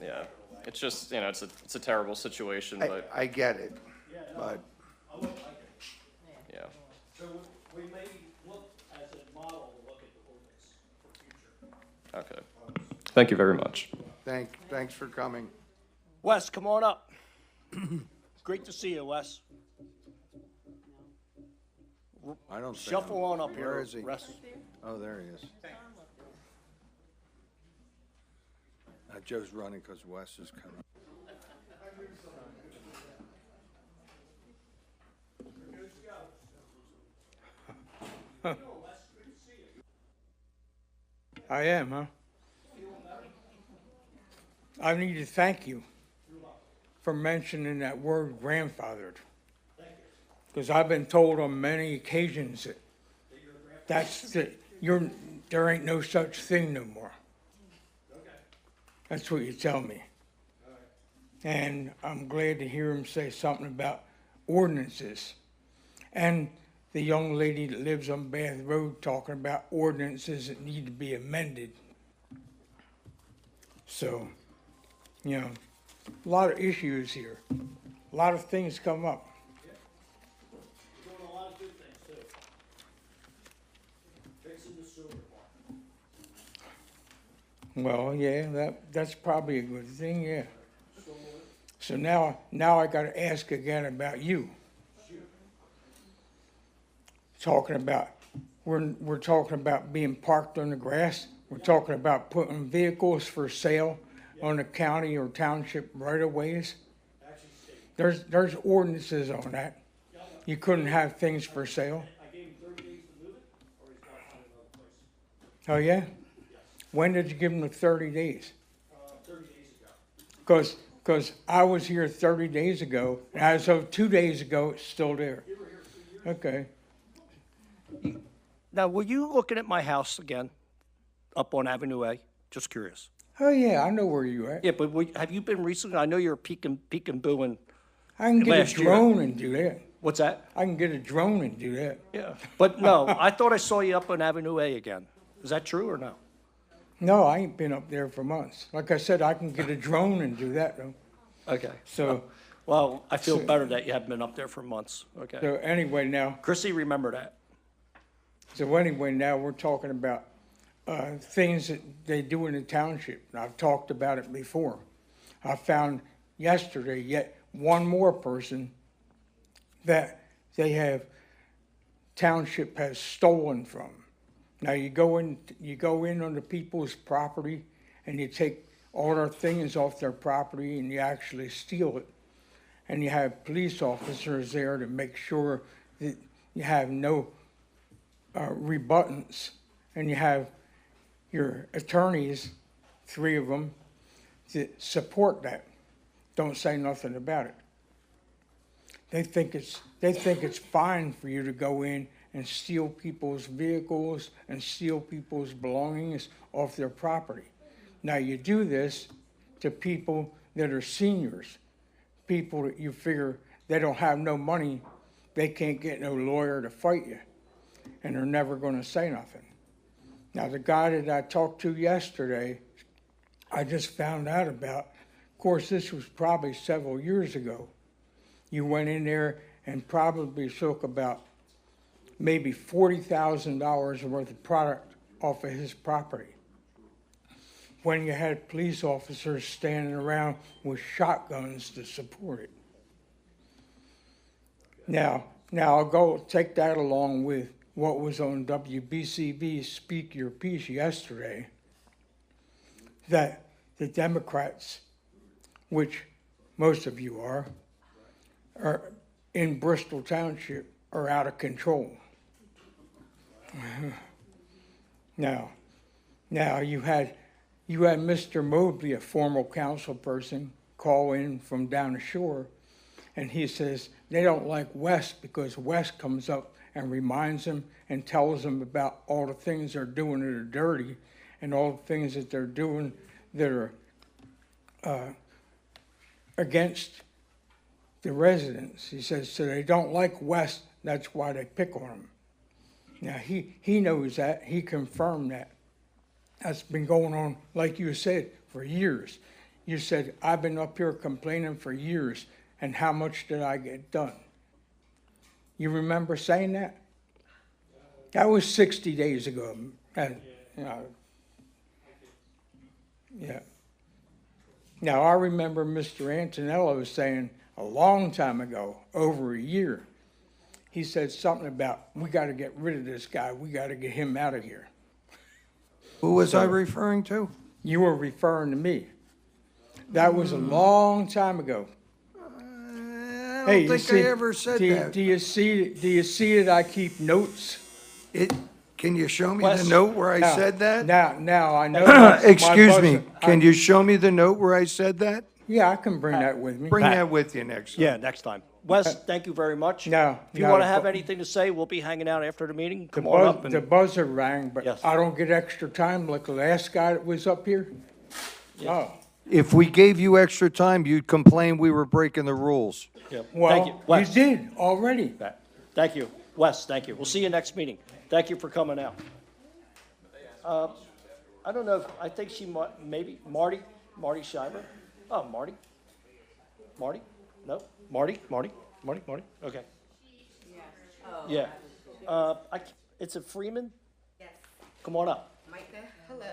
Yeah, it's just, it's a terrible situation, but, I get it, but yeah. So we may look as a model to look at the ordinance for future. Okay. Thank you very much. thanks for coming. Wes, come on up. Great to see you, Wes. I don't see Shuffle him. on up here. Where is he? Russ. Oh, there he is. Joe's running because Wes is coming. I am, huh? I need to thank you for mentioning that word grandfathered. Because I've been told on many occasions that there ain't no such thing no more. That's what you tell me. And I'm glad to hear him say something about ordinances. And the young lady that lives on Bath Road talking about ordinances that need to be amended. So, You know, a lot of issues here. A lot of things come up. We're doing a lot of good things too. Fixing the sewer department. Well, yeah, that's probably a good thing, yeah. So now I gotta ask again about you. Talking about, we're talking about being parked on the grass. We're talking about putting vehicles for sale on the county or township right-of-ways. There's ordinances on that. You couldn't have things for sale. I gave him 30 days to move it, or he's got to find another place. Oh, yeah? When did you give them the 30 days? 30 days ago. Because I was here 30 days ago, and as of 2 days ago, it's still there. Okay. Now, were you looking at my house again, up on Avenue A? Just curious. Oh, yeah, I know where you at. Yeah, but have you been recently? I know you're peeking booing. I can get a last year. drone and do that. What's that? I can get a drone and do that. Yeah, but no, I thought I saw you up on Avenue A again. Is that true or no? No, I ain't been up there for months. Like I said, I can get a drone and do that, though. Okay. So, Well, I feel better that you haven't been up there for months. Okay. so anyway, now, Chrissy, remember that. now we're talking about things that they do in the township. And I've talked about it before. I found yesterday yet one more person that they have, township has stolen from. Now you go in on the people's property and you take all their things off their property and you actually steal it. And you have police officers there to make sure that you have no rebuttants, and you have your attorneys, 3 of them, that support that. Don't say nothing about it. They think it's fine for you to go in and steal people's vehicles and steal people's belongings off their property. Now you do this to people that are seniors, people that you figure they don't have no money, they can't get no lawyer to fight you, and they're never going to say nothing. Now the guy that I talked to yesterday, I just found out about. Of course, this was probably several years ago. You went in there and probably took about maybe $40,000 worth of product off of his property, when you had police officers standing around with shotguns to support it. Now I'll go take that along with what was on WBCB's Speak Your Piece yesterday, that the Democrats, which most of you are in Bristol Township, are out of control. Now you had Mr. Mobley, a former council person, call in from down the shore, and he says they don't like West because West comes up and reminds them and tells them about all the things they're doing that are dirty and all the things that they're doing that are against the residents. He says, so they don't like West, that's why they pick on them. Now, he knows that. He confirmed that. That's been going on, like you said, for years. You said, I've been up here complaining for years, and how much did I get done? You remember saying that? That was 60 days ago. And, yeah. Now, I remember Mr. Antonello saying a long time ago, over a year, he said something about, we got to get rid of this guy. We got to get him out of here. Who was I referring to? You were referring to me. That was a long time ago. I don't think I ever said that. Do you see that I keep notes? Can you show me the note where I said that? Now I know. Excuse me, can you show me the note where I said that? Yeah, I can bring that with me. Bring that with you next time. Yeah, next time. Wes, thank you very much. No. If you want to have anything to say, we'll be hanging out after the meeting. Come on up. The buzzer rang, but Yes. I don't get extra time like the last guy that was up here. Oh, If we gave you extra time, you'd complain we were breaking the rules. Yeah. Thank you. well, you Wes. did already. Thank you. Wes, thank you. We'll see you next meeting. Thank you for coming out. I don't know, I think maybe Marty Schreiber. Oh, Marty? Marty? No? Marty? Okay. Yeah. It's a Freeman? Yes. Come on up. Micah, hello.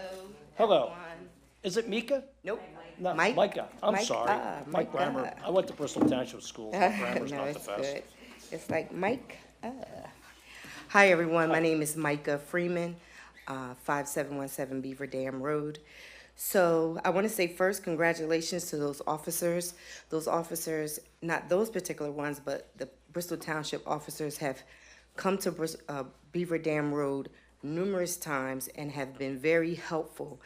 Hello. everyone. Is it Mika? Nope. No, Mike- Micah. I'm Mike- sorry. Mike Micah. Grammer. I went to Bristol Township School. Grammar's No, not the it's best. good. It's like Mike. Hi, everyone. My name is Micah Freeman, 5717 Beaver Dam Road. So I want to say first, congratulations to those officers. Those officers, not those particular ones, but the Bristol Township officers have come to Beaver Dam Road numerous times and have been very helpful.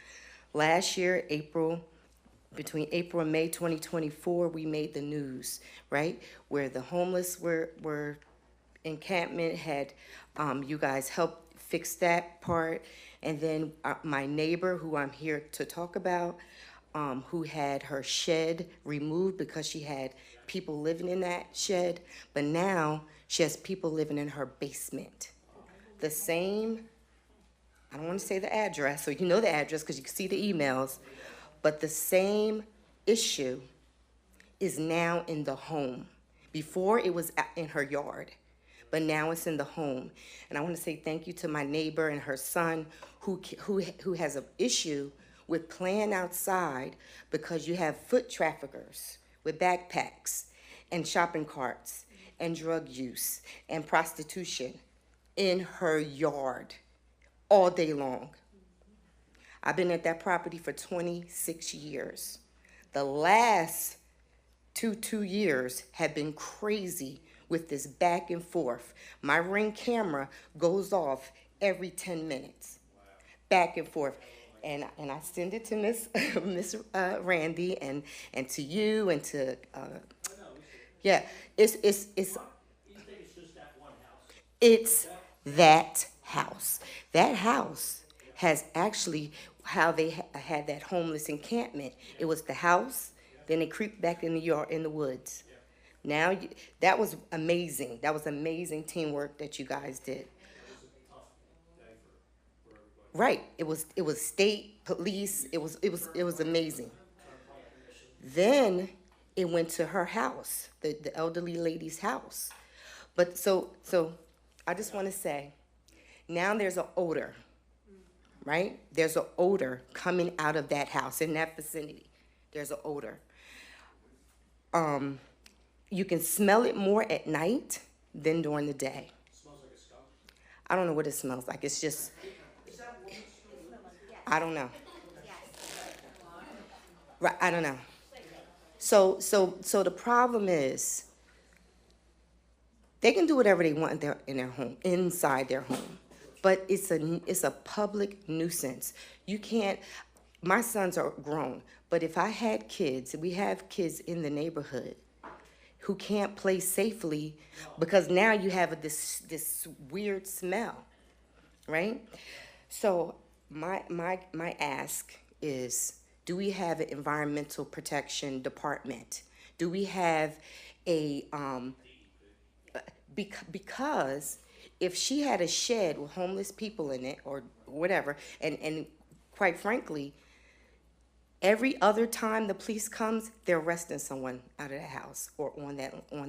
Last year, between April and May 2024, we made the news, right? Where the homeless were encampment had, you guys helped fix that part. And then my neighbor, who I'm here to talk about, who had her shed removed because she had people living in that shed, but now she has people living in her basement. The same, I don't want to say the address, so you know the address because you can see the emails, but the same issue is now in the home. Before it was in her yard, but now it's in the home. And I want to say thank you to my neighbor and her son who has an issue with playing outside because you have foot traffickers with backpacks and shopping carts and drug use and prostitution in her yard all day long. I've been at that property for 26 years. The last two years have been crazy with this back and forth. My Ring camera goes off every 10 minutes. Back and forth. And I send it to Miss Randy and to you and to yeah, it's that house. That house has actually how they had that homeless encampment. It was the house, then they creeped back in the yard, in the woods. Now, that was amazing. That was amazing teamwork that you guys did. Right. It was state police. It was amazing. Then it went to her house, the elderly lady's house. But so I just want to say, now there's an odor, right? There's an odor coming out of that house in that vicinity. There's an odor. You can smell it more at night than during the day. It smells like a skunk? I don't know what it smells like. It's just, I don't know. Right, I don't know. So the problem is, they can do whatever they want in their home, inside their home, but it's a public nuisance. You can't. My sons are grown, but if I had kids, we have kids in the neighborhood who can't play safely because now you have this weird smell, right? So my ask is, do we have an environmental protection department? Do we have a because if she had a shed with homeless people in it or whatever, and quite frankly, every other time the police comes, they're arresting someone out of the house or on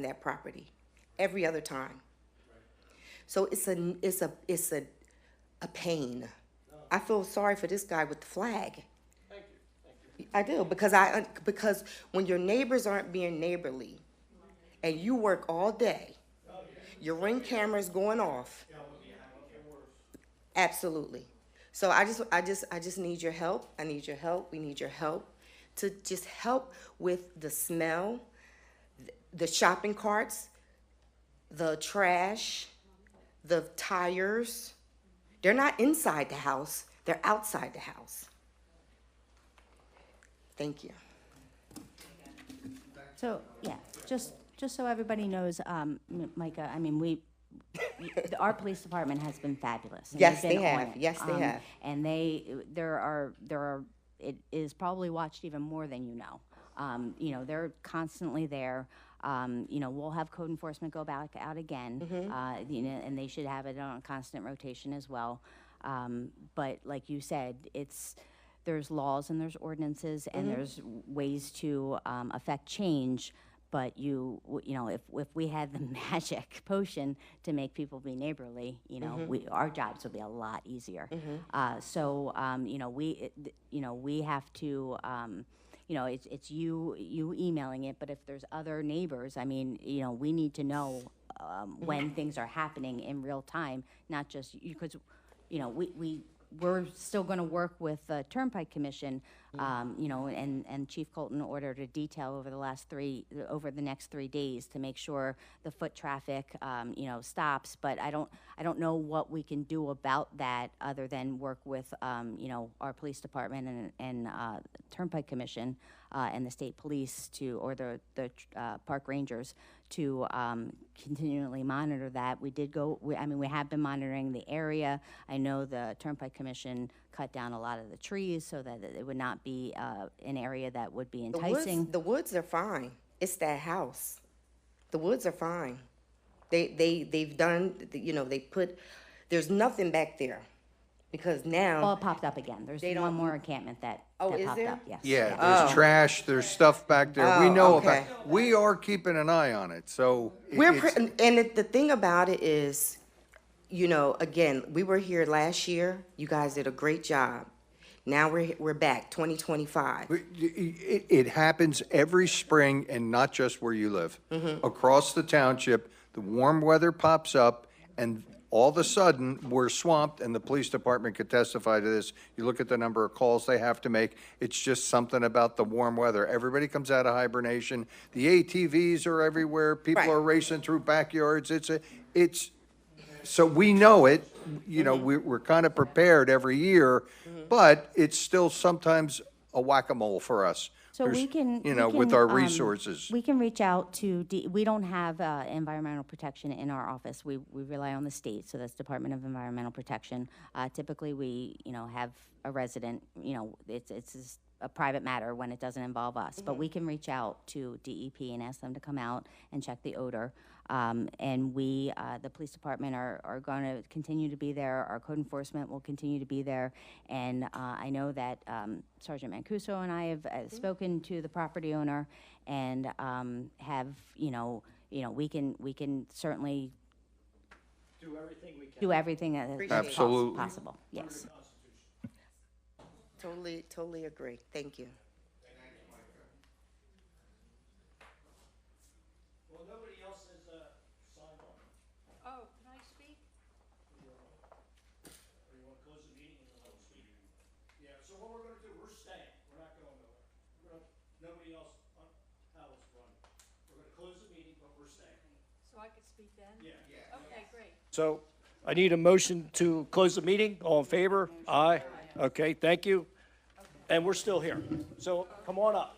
that property. Every other time. So it's a pain. I feel sorry for this guy with the flag. Thank you. I do because when your neighbors aren't being neighborly, and you work all day, your Ring camera's going off. Absolutely. So I just need your help. I need your help. We need your help to just help with the smell, the shopping carts, the trash, the tires. They're not inside the house. They're outside the house. Thank you. So, yeah, just so everybody knows, Micah, I mean, our police department has been fabulous. And Yes, they've been they on have. it. Yes, they have. And it is probably watched even more than you know. They're constantly there. We'll have code enforcement go back out again, and they should have it on a constant rotation as well. But like you said, there's laws and there's ordinances and there's ways to affect change. But you know, if we had the magic potion to make people be neighborly, you know, our jobs would be a lot easier. So you know, we have to. You know, it's you emailing it, but if there's other neighbors, I mean, you know, we need to know when things are happening in real time, not just because, you know, we're still going to work with the Turnpike Commission, you know, and Chief Colton ordered a detail over the next 3 days to make sure the foot traffic, you know, stops. But I don't know what we can do about that other than work with, you know, our police department and Turnpike Commission and the state police or the park rangers to continually monitor that. I mean, we have been monitoring the area. I know the Turnpike Commission cut down a lot of the trees so that it would not be an area that would be enticing. The woods are fine. It's that house. The woods are fine. They've done, you know, there's nothing back there. Because now. Well, it popped up again. There's one more encampment that is popped there? up, yes. Yeah, there's trash, there's stuff back there. We know okay. about, we are keeping an eye on it, so. The thing about it is, you know, again, we were here last year. You guys did a great job. Now we're back, 2025. It happens every spring, and not just where you live. Across the township, the warm weather pops up, and all of a sudden, we're swamped, and the police department could testify to this. You look at the number of calls they have to make. It's just something about the warm weather. Everybody comes out of hibernation. The ATVs are everywhere. People are racing through backyards. So we know it. You know, we're kind of prepared every year, but it's still sometimes a whack-a-mole for us. So we can, you know, with our resources. We can reach out to, we don't have environmental protection in our office. We rely on the state, so that's Department of Environmental Protection. Typically, we, you know, have a resident, you know, it's a private matter when it doesn't involve us. But we can reach out to DEP and ask them to come out and check the odor. And we, the police department are going to continue to be there. Our code enforcement will continue to be there. And I know that Sergeant Mancuso and I have spoken to the property owner and have, you know, we can certainly Do everything we can. do everything that Absolutely. possible. Yes. Totally agree. Thank you. Well, nobody else has signed on. Oh, can I speak? Or you want to close the meeting and then let us speak? Yeah, so what we're going to do, we're staying. We're not going nowhere. Nobody else, how it's run. We're going to close the meeting, but we're staying. So I could speak then? Yeah. Okay, great. So I need a motion to close the meeting. All in favor? Aye. Okay, thank you. And we're still here. So come on up.